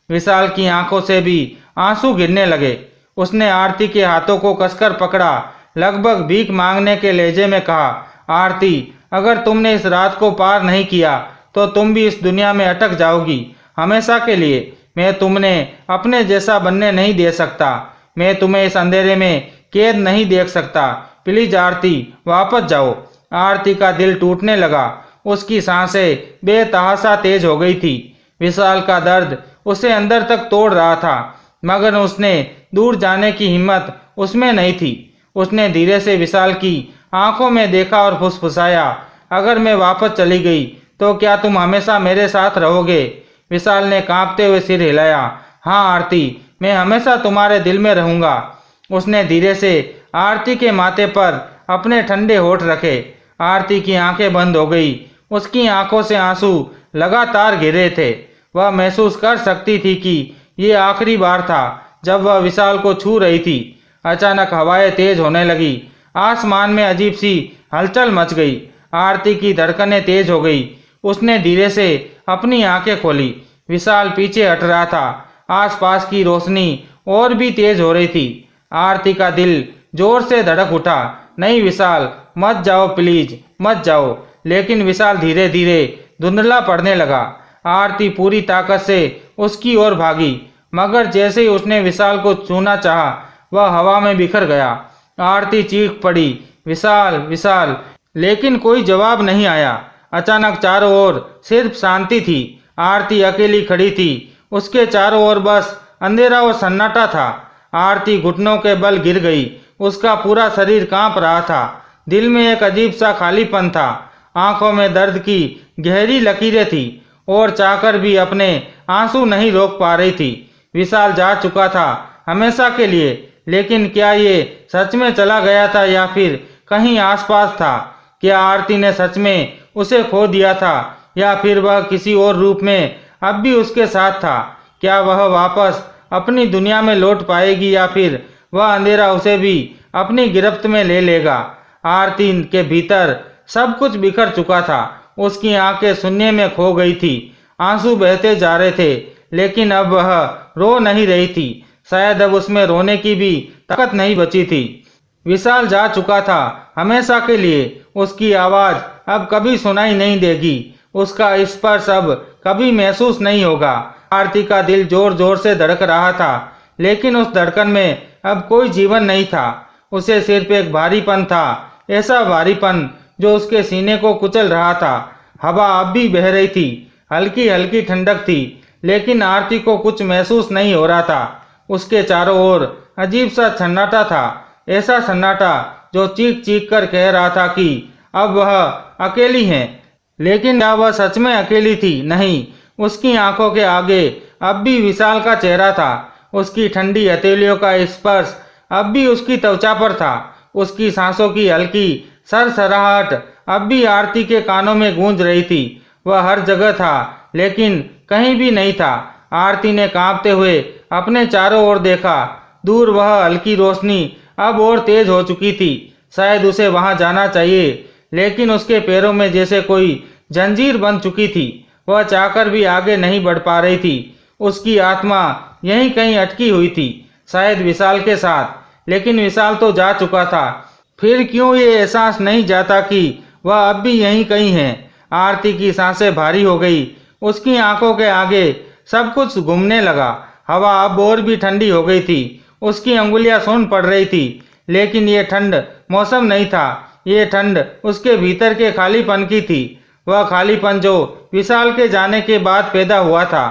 विशाल की आंखों से भी आंसू गिरने लगे। उसने आरती के हाथों को कसकर पकड़ा। लगभग भीख मांगने के लहजे में कहा, आरती, अगर तुमने इस रात को पार नहीं किया तो तुम भी इस दुनिया में अटक जाओगी हमेशा के लिए। मैं तुम्हें अपने जैसा बनने नहीं दे सकता। मैं तुम्हें इस अंधेरे में कैद नहीं देख सकता। प्लीज आरती, वापस जाओ। आरती का दिल टूटने लगा। उसकी सांसें बेतहाशा तेज हो गई थी। विशाल का दर्द उसे अंदर तक तोड़ रहा था, मगर उसने दूर जाने की हिम्मत उसमें नहीं थी। उसने धीरे से विशाल की आंखों में देखा और फुसफुसाया, अगर मैं वापस चली गई तो क्या तुम हमेशा मेरे साथ रहोगे? विशाल ने कांपते हुए सिर हिलाया। हाँ आरती, मैं हमेशा तुम्हारे दिल में रहूंगा। उसने धीरे से आरती के माथे पर अपने ठंडे होठ रखे। आरती की आंखें बंद हो गई। उसकी आंखों से आंसू लगातार गिर रहे थे। वह महसूस कर सकती थी कि ये आखिरी बार था जब वह विशाल को छू रही थी। अचानक हवाएं तेज होने लगी। आसमान में अजीब सी हलचल मच गई। आरती की धड़कनें तेज हो गई। उसने धीरे से अपनी आंखें खोली। विशाल पीछे हट रहा था। आसपास की रोशनी और भी तेज हो रही थी। आरती का दिल जोर से धड़क उठा। नहीं विशाल, मत जाओ प्लीज, मत जाओ। लेकिन विशाल धीरे धीरे धुंधला पड़ने लगा। आरती पूरी ताकत से उसकी ओर भागी, मगर जैसे ही उसने विशाल को छूना चाहा, वह हवा में बिखर गया। आरती चीख पड़ी, विशाल विशाल, लेकिन कोई जवाब नहीं आया। अचानक चारों ओर सिर्फ शांति थी। आरती अकेली खड़ी थी। उसके चारों ओर बस अंधेरा और सन्नाटा था। आरती घुटनों के बल गिर गई। उसका पूरा शरीर कांप रहा था। दिल में एक अजीब सा खालीपन था। आंखों में दर्द की गहरी लकीरें थी और चाहकर भी अपने आंसू नहीं रोक पा रही थी। विशाल जा चुका था हमेशा के लिए, लेकिन क्या ये सच में चला गया था या फिर कहीं आसपास था? क्या आरती ने सच में उसे खो दिया था या फिर वह किसी और रूप में अब भी उसके साथ था? क्या वह वापस अपनी दुनिया में लौट पाएगी या फिर वह अंधेरा उसे भी अपनी गिरफ्त में ले लेगा? आरती के भीतर सब कुछ बिखर चुका था। उसकी आंखें शून्य में खो गई थी। आंसू बहते जा रहे थे, लेकिन अब वह रो नहीं रही थी। शायद अब उसमें रोने की भी ताकत नहीं बची थी। विशाल जा चुका था हमेशा के लिए। उसकी आवाज अब कभी सुनाई नहीं देगी। उसका स्पर्श अब कभी महसूस नहीं होगा। आरती का दिल जोर जोर से धड़क रहा था, लेकिन उस धड़कन में अब कोई जीवन नहीं था। उसे सिर्फ एक भारीपन था, ऐसा भारीपन जो उसके सीने को कुचल रहा था। हवा अब भी बह रही थी, हल्की हल्की ठंडक थी, लेकिन आरती को कुछ महसूस नहीं हो रहा था। उसके चारों ओर अजीब सा सन्नाटा था, ऐसा सन्नाटा जो चीख चीख कर कह रहा था कि अब वह अकेली है। लेकिन क्या वह सच में अकेली थी? नहीं। उसकी आंखों के आगे अब भी विशाल का चेहरा था। उसकी ठंडी हथेलियों का स्पर्श अब भी उसकी त्वचा पर था। उसकी सांसों की हल्की सरसराहट अब भी आरती के कानों में गूंज रही थी। वह हर जगह था, लेकिन कहीं भी नहीं था। आरती ने कांपते हुए अपने चारों ओर देखा। दूर वह हल्की रोशनी अब और तेज हो चुकी थी। शायद उसे वहां जाना चाहिए, लेकिन उसके पैरों में जैसे कोई जंजीर बन चुकी थी। वह चाहकर भी आगे नहीं बढ़ पा रही थी। उसकी आत्मा यहीं कहीं अटकी हुई थी, शायद विशाल के साथ, लेकिन विशाल तो जा चुका था। फिर क्यों ये एहसास नहीं जाता कि वह अब भी यहीं कहीं है। आरती की सांसें भारी हो गई। उसकी आंखों के आगे सब कुछ घूमने लगा। हवा अब और भी ठंडी हो गई थी। उसकी अंगुलियां सून पड़ रही थी, लेकिन ये ठंड मौसम नहीं था, ये ठंड उसके भीतर के खालीपन की थी। वह खालीपन जो विशाल के जाने के बाद पैदा हुआ था।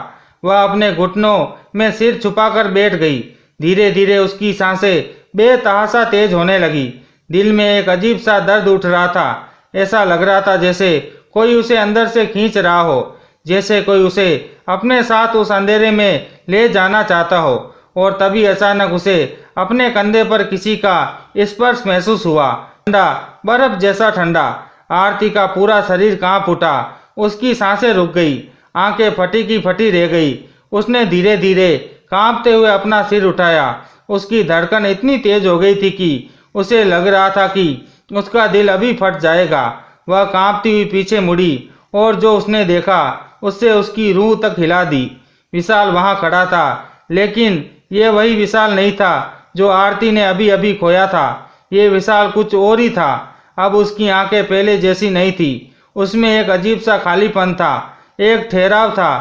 वह अपने घुटनों में सिर छुपाकर बैठ गई। धीरे धीरे उसकी सांसें बेतहाशा तेज होने लगी। दिल में एक अजीब सा दर्द उठ रहा था। ऐसा लग रहा था जैसे कोई उसे अंदर से खींच रहा हो, जैसे कोई उसे अपने साथ उस अंधेरे में ले जाना चाहता हो। और तभी अचानक उसे अपने कंधे पर किसी का स्पर्श महसूस हुआ, ठंडा, बर्फ जैसा ठंडा। आरती का पूरा शरीर कांप उठा। उसकी सांसें रुक गई, आंखें फटी की फटी रह गई। उसने धीरे धीरे कांपते हुए अपना सिर उठाया। उसकी धड़कन इतनी तेज हो गई थी कि उसे लग रहा था कि उसका दिल अभी फट जाएगा। वह कांपती हुई पीछे मुड़ी और जो उसने देखा उससे उसकी रूह तक हिला दी। विशाल वहां खड़ा था, लेकिन ये वही विशाल नहीं था जो आरती ने अभी अभी खोया था। ये विशाल कुछ और ही था। अब उसकी आंखें पहले जैसी नहीं थी। उसमें एक अजीब सा खालीपन था, एक ठहराव था।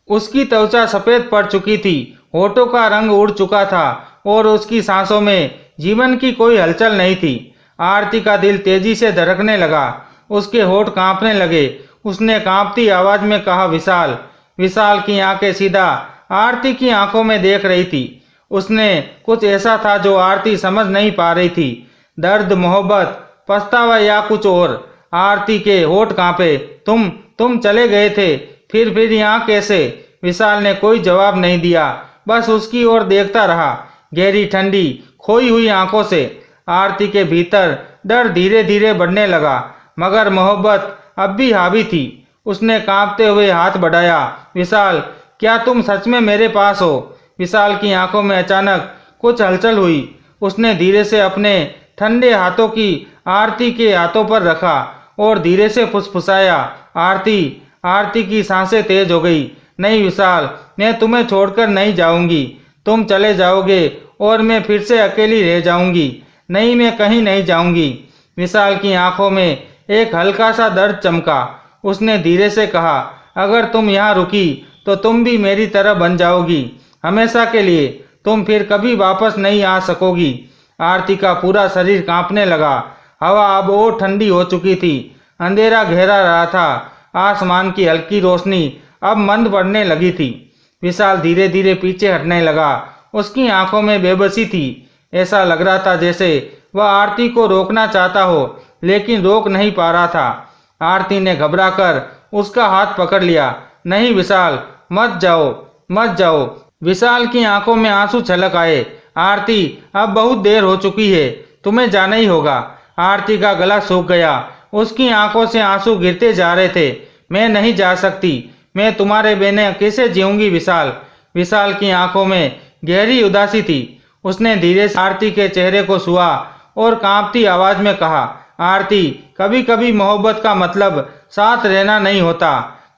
उसकी त्वचा सफेद पड़ चुकी थी, होठों का रंग उड़ चुका था और उसकी सांसों में जीवन की कोई हलचल नहीं थी। आरती का दिल तेजी से धड़कने लगा। उसके होठ कांपने लगे। उसने कांपती आवाज में कहा, विशाल। विशाल की आंखें सीधा आरती की आंखों में देख रही थी। उसने कुछ ऐसा था जो आरती समझ नहीं पा रही थी, दर्द, मोहब्बत, पछतावा या कुछ और। आरती के होठ कांपे। तुम चले गए थे, फिर यहाँ कैसे? विशाल ने कोई जवाब नहीं दिया, बस उसकी ओर देखता रहा, गहरी ठंडी खोई हुई आंखों से। आरती के भीतर डर धीरे धीरे बढ़ने लगा, मगर मोहब्बत अब भी हावी थी। उसने कांपते हुए हाथ बढ़ाया, विशाल, क्या तुम सच में मेरे पास हो? विशाल की आंखों में अचानक कुछ हलचल हुई। उसने धीरे से अपने ठंडे हाथों की आरती के हाथों पर रखा और धीरे से फुसफुसाया, आरती। आरती की सांसें तेज हो गई। नहीं विशाल, मैं तुम्हें छोड़कर नहीं जाऊंगी। तुम चले जाओगे और मैं फिर से अकेली रह जाऊंगी। नहीं, मैं कहीं नहीं जाऊंगी। विशाल की आंखों में एक हल्का सा दर्द चमका। उसने धीरे से कहा, अगर तुम यहाँ रुकी तो तुम भी मेरी तरह बन जाओगी, हमेशा के लिए। तुम फिर कभी वापस नहीं आ सकोगी। आरती का पूरा शरीर कांपने लगा। हवा अब और ठंडी हो चुकी थी। अंधेरा गहरा रहा था। आसमान की हल्की रोशनी अब मंद पड़ने लगी थी। विशाल धीरे धीरे पीछे हटने लगा। उसकी आंखों में बेबसी थी। ऐसा लग रहा था जैसे वह आरती को रोकना चाहता हो, लेकिन रोक नहीं पा रहा था। आरती ने घबराकर उसका हाथ पकड़ लिया। नहीं विशाल, मत जाओ, मत जाओ। विशाल की आंखों में आंसू छलक आए। आरती, अब बहुत देर हो चुकी है, तुम्हें जाना ही होगा। आरती का गला सूख गया। उसकी आंखों से आंसू गिरते जा रहे थे। मैं नहीं जा सकती, मैं तुम्हारे बिना कैसे जीऊंगी विशाल। विशाल की आंखों में गहरी उदासी थी। उसने धीरे से आरती के चेहरे को छुआ और कांपती आवाज में कहा, आरती, कभी कभी मोहब्बत का मतलब साथ रहना नहीं होता।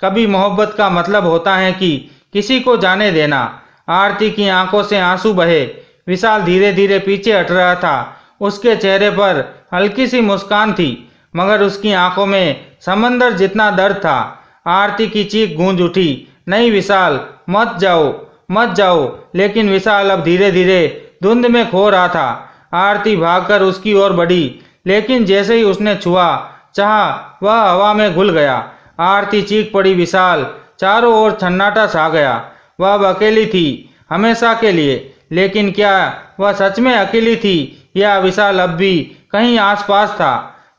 कभी मोहब्बत का मतलब होता है कि किसी को जाने देना। आरती की आंखों से आंसू बहे। विशाल धीरे धीरे पीछे हट रहा था। उसके चेहरे पर हल्की सी मुस्कान थी, मगर उसकी आंखों में समंदर जितना दर्द था। आरती की चीख गूंज उठी, नहीं विशाल, मत जाओ, मत जाओ। लेकिन विशाल अब धीरे धीरे धुंध में खो रहा था। आरती भागकर उसकी ओर बढ़ी, लेकिन जैसे ही उसने छुआ चाहा, वह हवा में घुल गया। आरती चीख पड़ी, विशाल। चारों ओर सन्नाटा छा गया। वह अब अकेली थी, हमेशा के लिए। लेकिन क्या वह सच में अकेली थी या विशाल अब भी कहीं आसपास था?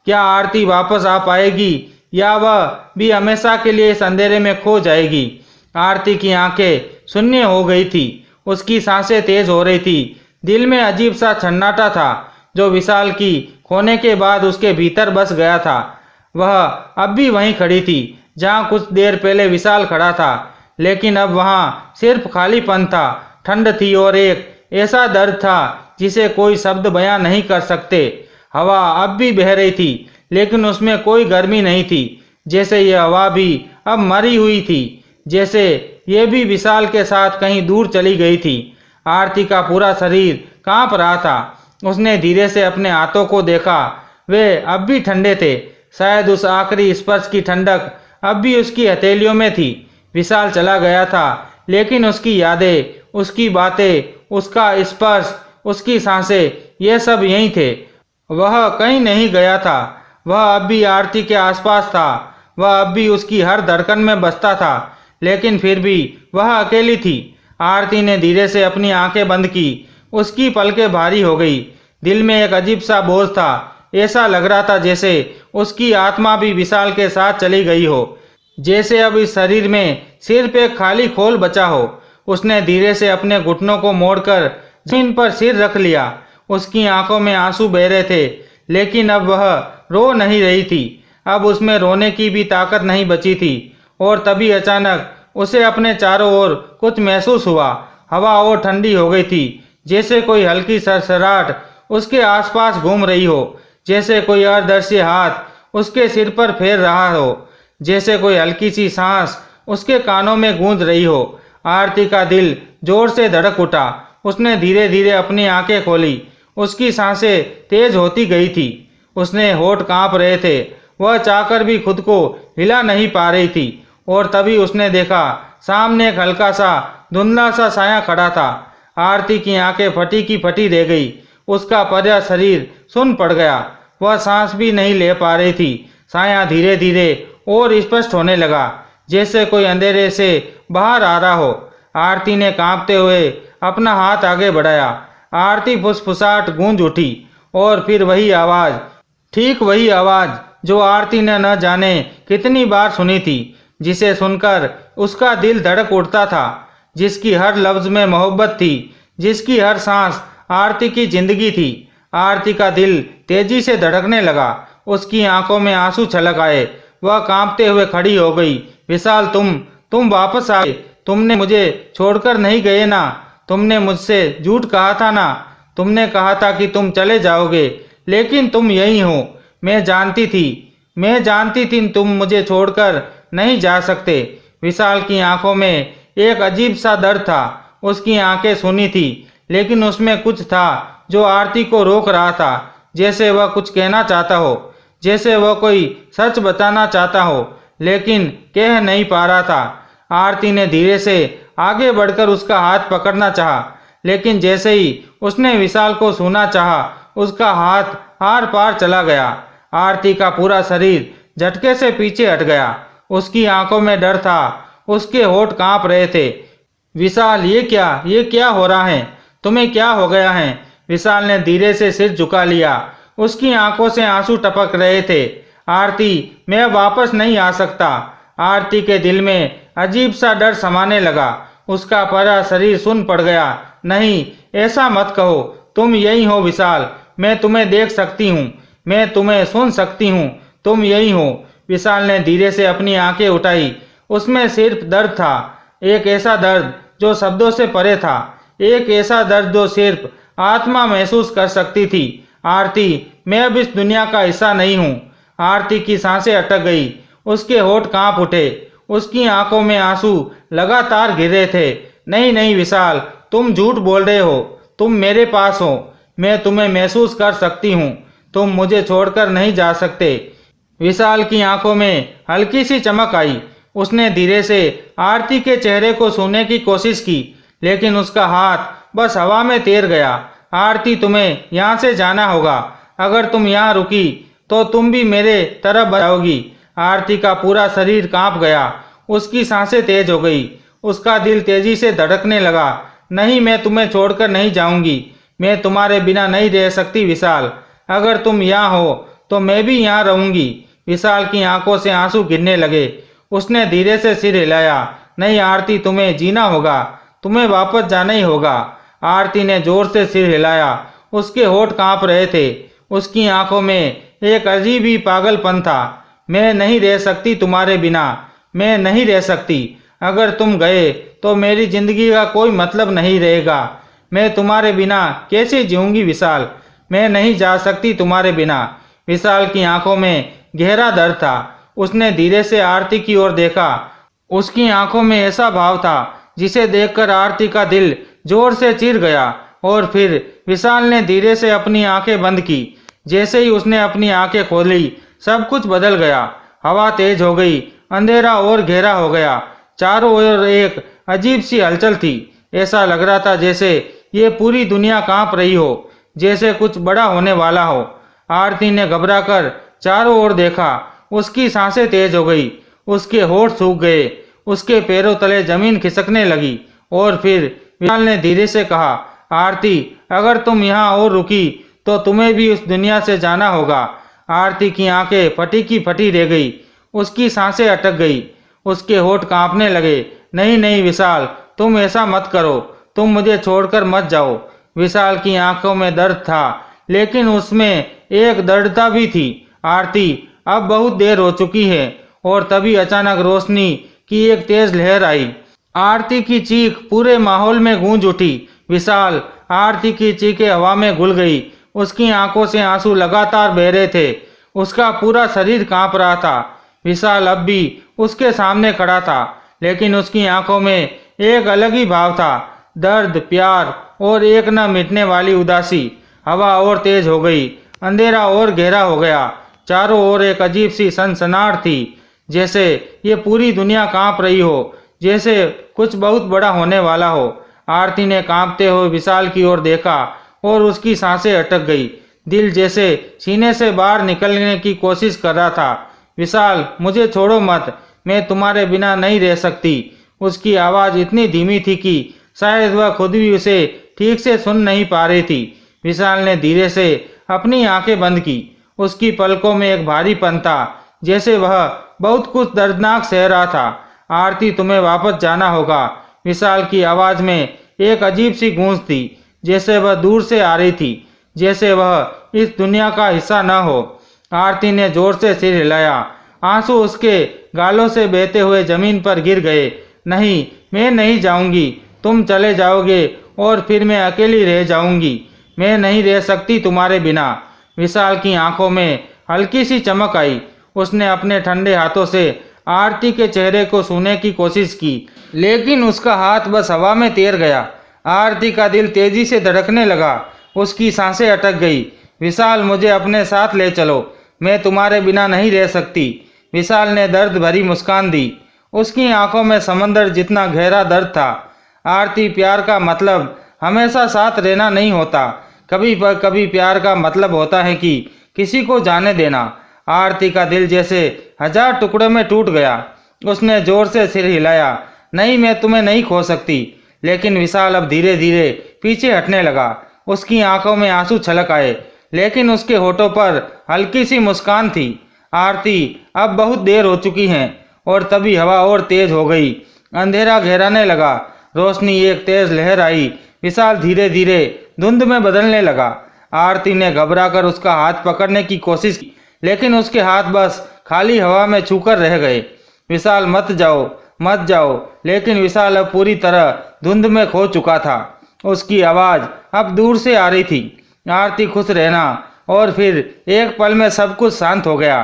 क्या आरती वापस आ पाएगी या वह भी हमेशा के लिए इस अंधेरे में खो जाएगी? आरती की आंखें शून्य हो गई थी। उसकी सांसें तेज हो रही थी। दिल में अजीब सा सन्नाटा था जो विशाल की खोने के बाद उसके भीतर बस गया था। वह अब भी वहीं खड़ी थी जहां कुछ देर पहले विशाल खड़ा था, लेकिन अब वहां सिर्फ खालीपन था, ठंड थी और एक ऐसा दर्द था जिसे कोई शब्द बयां नहीं कर सकते। हवा अब भी बह रही थी, लेकिन उसमें कोई गर्मी नहीं थी, जैसे यह हवा भी अब मरी हुई थी, जैसे ये भी विशाल के साथ कहीं दूर चली गई थी। आरती का पूरा शरीर कांप रहा था। उसने धीरे से अपने हाथों को देखा, वे अब भी ठंडे थे। शायद उस आखिरी स्पर्श की ठंडक अब भी उसकी हथेलियों में थी। विशाल चला गया था, लेकिन उसकी यादें, उसकी बातें, उसका स्पर्श, उसकी सांसें, ये सब यहीं थे। वह कहीं नहीं गया था। वह अब भी आरती के आसपास था। वह अब भी उसकी हर धड़कन में बसता था, लेकिन फिर भी वह अकेली थी। आरती ने धीरे से अपनी आंखें बंद की। उसकी पलकें भारी हो गई। दिल में एक अजीब सा बोझ था। ऐसा लग रहा था जैसे उसकी आत्मा भी विशाल के साथ चली गई हो, जैसे अब इस शरीर में सिर्फ एक खाली खोल बचा हो। उसने धीरे से अपने घुटनों को मोड़कर जमीन पर सिर रख लिया। उसकी आंखों में आंसू बह रहे थे, लेकिन अब वह रो नहीं रही थी। अब उसमें रोने की भी ताकत नहीं बची थी। और तभी अचानक उसे अपने चारों ओर कुछ महसूस हुआ। हवा और ठंडी हो गई थी, जैसे कोई हल्की सरसराहट उसके आसपास घूम रही हो, जैसे कोई अदृश्य हाथ उसके सिर पर फेर रहा हो, जैसे कोई हल्की सी सांस उसके कानों में गूंज रही हो। आरती का दिल जोर से धड़क उठा। उसने धीरे धीरे अपनी आंखें खोली। उसकी सांसें तेज होती गई थी। उसने होठ कांप रहे थे। वह चाहकर भी खुद को हिला नहीं पा रही थी। और तभी उसने देखा, सामने एक हल्का सा धुंधला सा साया खड़ा था। आरती की आंखें फटी की फटी रह गई। उसका पूरा शरीर सुन्न पड़ गया। वह सांस भी नहीं ले पा रही थी। साया धीरे धीरे और स्पष्ट होने लगा, जैसे कोई अंधेरे से बाहर आ रहा हो। आरती ने कांपते हुए अपना हाथ आगे बढ़ाया। आरती फुसफुसाहट गूंज उठी, और फिर वही आवाज, ठीक वही आवाज जो आरती ने न जाने कितनी बार सुनी थी, जिसे सुनकर उसका दिल धड़क उठता था, जिसकी हर लफ्ज में मोहब्बत थी, जिसकी हर सांस आरती की जिंदगी थी। आरती का दिल तेजी से धड़कने लगा। उसकी आंखों में आंसू छलक आए। वह कांपते हुए खड़ी हो गई। विशाल, तुम वापस आए। तुमने मुझे छोड़कर नहीं गए ना। तुमने मुझसे झूठ कहा था ना। तुमने कहा था कि तुम चले जाओगे, लेकिन तुम यही हो। मैं जानती थी तुम मुझे छोड़कर नहीं जा सकते। विशाल की आंखों में एक अजीब सा दर्द था। उसकी आंखें सूनी थी, लेकिन उसमें कुछ था जो आरती को रोक रहा था, जैसे वह कुछ कहना चाहता हो, जैसे वह कोई सच बताना चाहता हो, लेकिन कह नहीं पा रहा था। आरती ने धीरे से आगे बढ़कर उसका हाथ पकड़ना चाहा, लेकिन जैसे ही उसने विशाल को छूना चाहा, उसका हाथ आर पार चला गया। आरती का पूरा शरीर झटके से पीछे हट गया। उसकी आंखों में डर था। उसके होठ कांप रहे थे। विशाल, ये क्या हो रहा है? तुम्हें क्या हो गया है? विशाल ने धीरे से सिर झुका लिया। उसकी आंखों से आंसू टपक रहे थे। आरती, मैं वापस नहीं आ सकता। आरती के दिल में अजीब सा डर समाने लगा। उसका पूरा शरीर सुन्न पड़ गया। नहीं, ऐसा मत कहो। तुम यही हो विशाल। मैं तुम्हें देख सकती हूँ। मैं तुम्हें सुन सकती हूँ। तुम यही हो। विशाल ने धीरे से अपनी आंखें उठाई। उसमें सिर्फ दर्द था, एक ऐसा दर्द जो शब्दों से परे था, एक ऐसा दर्द जो सिर्फ आत्मा महसूस कर सकती थी। आरती, मैं अब इस दुनिया का हिस्सा नहीं हूँ। आरती की सांसें अटक गई। उसके होठ कांप उठे। उसकी आंखों में आंसू लगातार गिर रहे थे। नहीं नहीं विशाल, तुम झूठ बोल रहे हो। तुम मेरे पास हो। मैं तुम्हें महसूस कर सकती हूँ। तुम मुझे छोड़कर नहीं जा सकते। विशाल की आंखों में हल्की सी चमक आई। उसने धीरे से आरती के चेहरे को छूने की कोशिश की, लेकिन उसका हाथ बस हवा में तैर गया। आरती, तुम्हें यहाँ से जाना होगा। अगर तुम यहाँ रुकी तो तुम भी मेरे तरफ बच जाओगी। आरती का पूरा शरीर कांप गया। उसकी सांसें तेज हो गई। उसका दिल तेजी से धड़कने लगा। नहीं, मैं तुम्हें छोड़कर नहीं जाऊंगी। मैं तुम्हारे बिना नहीं रह सकती विशाल। अगर तुम यहाँ हो तो मैं भी यहाँ रहूंगी। विशाल की आंखों से आंसू गिरने लगे। उसने धीरे से सिर हिलाया। नहीं आरती, तुम्हें जीना होगा। तुम्हें वापस जाना ही होगा। आरती ने जोर से सिर हिलाया। उसके होठ कांप रहे थे। उसकी आंखों में एक अजीब ही पागलपन था। मैं नहीं रह सकती तुम्हारे बिना। मैं नहीं रह सकती। अगर तुम गए तो मेरी जिंदगी का कोई मतलब नहीं रहेगा। मैं तुम्हारे बिना कैसे जीऊंगी विशाल? मैं नहीं जा सकती तुम्हारे बिना। विशाल की आंखों में गहरा दर्द था। उसने धीरे से आरती की ओर देखा। उसकी आंखों में ऐसा भाव था जिसे देखकर आरती का दिल जोर से चीर गया। और फिर विशाल ने धीरे से अपनी आंखें बंद की। जैसे ही उसने अपनी आंखें खोली, सब कुछ बदल गया। हवा तेज हो गई, अंधेरा और गहरा हो गया। चारों ओर एक अजीब सी हलचल थी। ऐसा लग रहा था जैसे ये पूरी दुनिया कांप रही हो, जैसे कुछ बड़ा होने वाला हो। आरती ने घबराकर चारों ओर देखा। उसकी सांसें तेज हो गई, उसके होठ सूख गए, उसके पैरों तले जमीन खिसकने लगी। और फिर विशाल ने धीरे से कहा, आरती, अगर तुम यहाँ और रुकी तो तुम्हें भी उस दुनिया से जाना होगा। आरती की आंखें फटी की फटी रह गई, उसकी सांसें अटक गई, उसके होठ कांपने लगे। नहीं नहीं विशाल, तुम ऐसा मत करो, तुम मुझे छोड़कर मत जाओ। विशाल की आंखों में दर्द था, लेकिन उसमें एक दृढ़ता भी थी। आरती, अब बहुत देर हो चुकी है। और तभी अचानक रोशनी की एक तेज लहर आई। आरती की चीख पूरे माहौल में गूंज उठी। विशाल, आरती की चीखें हवा में घुल गई। उसकी आंखों से आंसू लगातार बह रहे थे, उसका पूरा शरीर कांप रहा था। विशाल अब भी उसके सामने खड़ा था, लेकिन उसकी आंखों में एक अलग ही भाव था, दर्द, प्यार और एक न मिटने वाली उदासी। हवा और तेज हो गई, अंधेरा और गहरा हो गया। चारों ओर एक अजीब सी सनसनाहट थी, जैसे ये पूरी दुनिया कांप रही हो, जैसे कुछ बहुत बड़ा होने वाला हो। आरती ने कांपते हुए विशाल की ओर देखा और उसकी सांसें अटक गई। दिल जैसे सीने से बाहर निकलने की कोशिश कर रहा था। विशाल, मुझे छोड़ो मत, मैं तुम्हारे बिना नहीं रह सकती। उसकी आवाज़ इतनी धीमी थी कि शायद वह खुद भी उसे ठीक से सुन नहीं पा रही थी। विशाल ने धीरे से अपनी आंखें बंद की। उसकी पलकों में एक भारीपन था, जैसे वह बहुत कुछ दर्दनाक सह रहा था। आरती, तुम्हें वापस जाना होगा। विशाल की आवाज़ में एक अजीब सी गूंज थी, जैसे वह दूर से आ रही थी, जैसे वह इस दुनिया का हिस्सा न हो। आरती ने जोर से सिर हिलाया। आंसू उसके गालों से बहते हुए जमीन पर गिर गए। नहीं, मैं नहीं जाऊंगी। तुम चले जाओगे और फिर मैं अकेली रह जाऊंगी। मैं नहीं रह सकती तुम्हारे बिना। विशाल की आंखों में हल्की सी चमक आई। उसने अपने ठंडे हाथों से आरती के चेहरे को छूने की कोशिश की, लेकिन उसका हाथ बस हवा में तैर गया। आरती का दिल तेजी से धड़कने लगा, उसकी सांसें अटक गई। विशाल, मुझे अपने साथ ले चलो, मैं तुम्हारे बिना नहीं रह सकती। विशाल ने दर्द भरी मुस्कान दी। उसकी आंखों में समंदर जितना गहरा दर्द था। आरती, प्यार का मतलब हमेशा साथ रहना नहीं होता। कभी प्यार का मतलब होता है कि किसी को जाने देना। आरती का दिल जैसे हजार टुकड़ों में टूट गया। उसने जोर से सिर हिलाया। नहीं, मैं तुम्हें नहीं खो सकती। लेकिन विशाल अब धीरे धीरे पीछे हटने लगा। उसकी आंखों में आंसू छलक आए, लेकिन उसके होठों पर हल्की सी मुस्कान थी। आरती, अब बहुत देर हो चुकी है। और तभी हवा और तेज हो गई, अंधेरा गहराने लगा। रोशनी एक तेज लहर आई। विशाल धीरे धीरे धुंध में बदलने लगा। आरती ने घबराकर उसका हाथ पकड़ने की कोशिश की, लेकिन उसके हाथ बस खाली हवा में छूकर रह गए। विशाल, मत जाओ, मत जाओ। लेकिन विशाल अब पूरी तरह धुंध में खो चुका था। उसकी आवाज़ अब दूर से आ रही थी, आरती, खुश रहना। और फिर एक पल में सब कुछ शांत हो गया।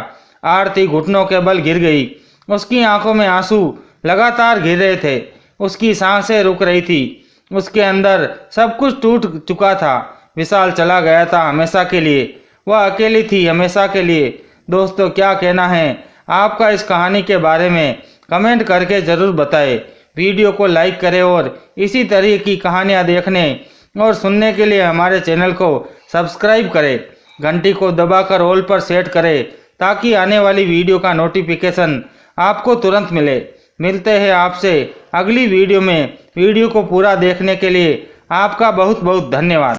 आरती घुटनों के बल गिर गई। उसकी आंखों में आंसू लगातार गिर रहे थे, उसकी सांसें रुक रही थी, उसके अंदर सब कुछ टूट चुका था। विशाल चला गया था हमेशा के लिए। वह अकेली थी हमेशा के लिए। दोस्तों, क्या कहना है आपका इस कहानी के बारे में कमेंट करके ज़रूर बताएं। वीडियो को लाइक करें और इसी तरह की कहानियाँ देखने और सुनने के लिए हमारे चैनल को सब्सक्राइब करें। घंटी को दबाकर ऑल पर सेट करें ताकि आने वाली वीडियो का नोटिफिकेशन आपको तुरंत मिले। मिलते हैं आपसे अगली वीडियो में। वीडियो को पूरा देखने के लिए आपका बहुत बहुत धन्यवाद।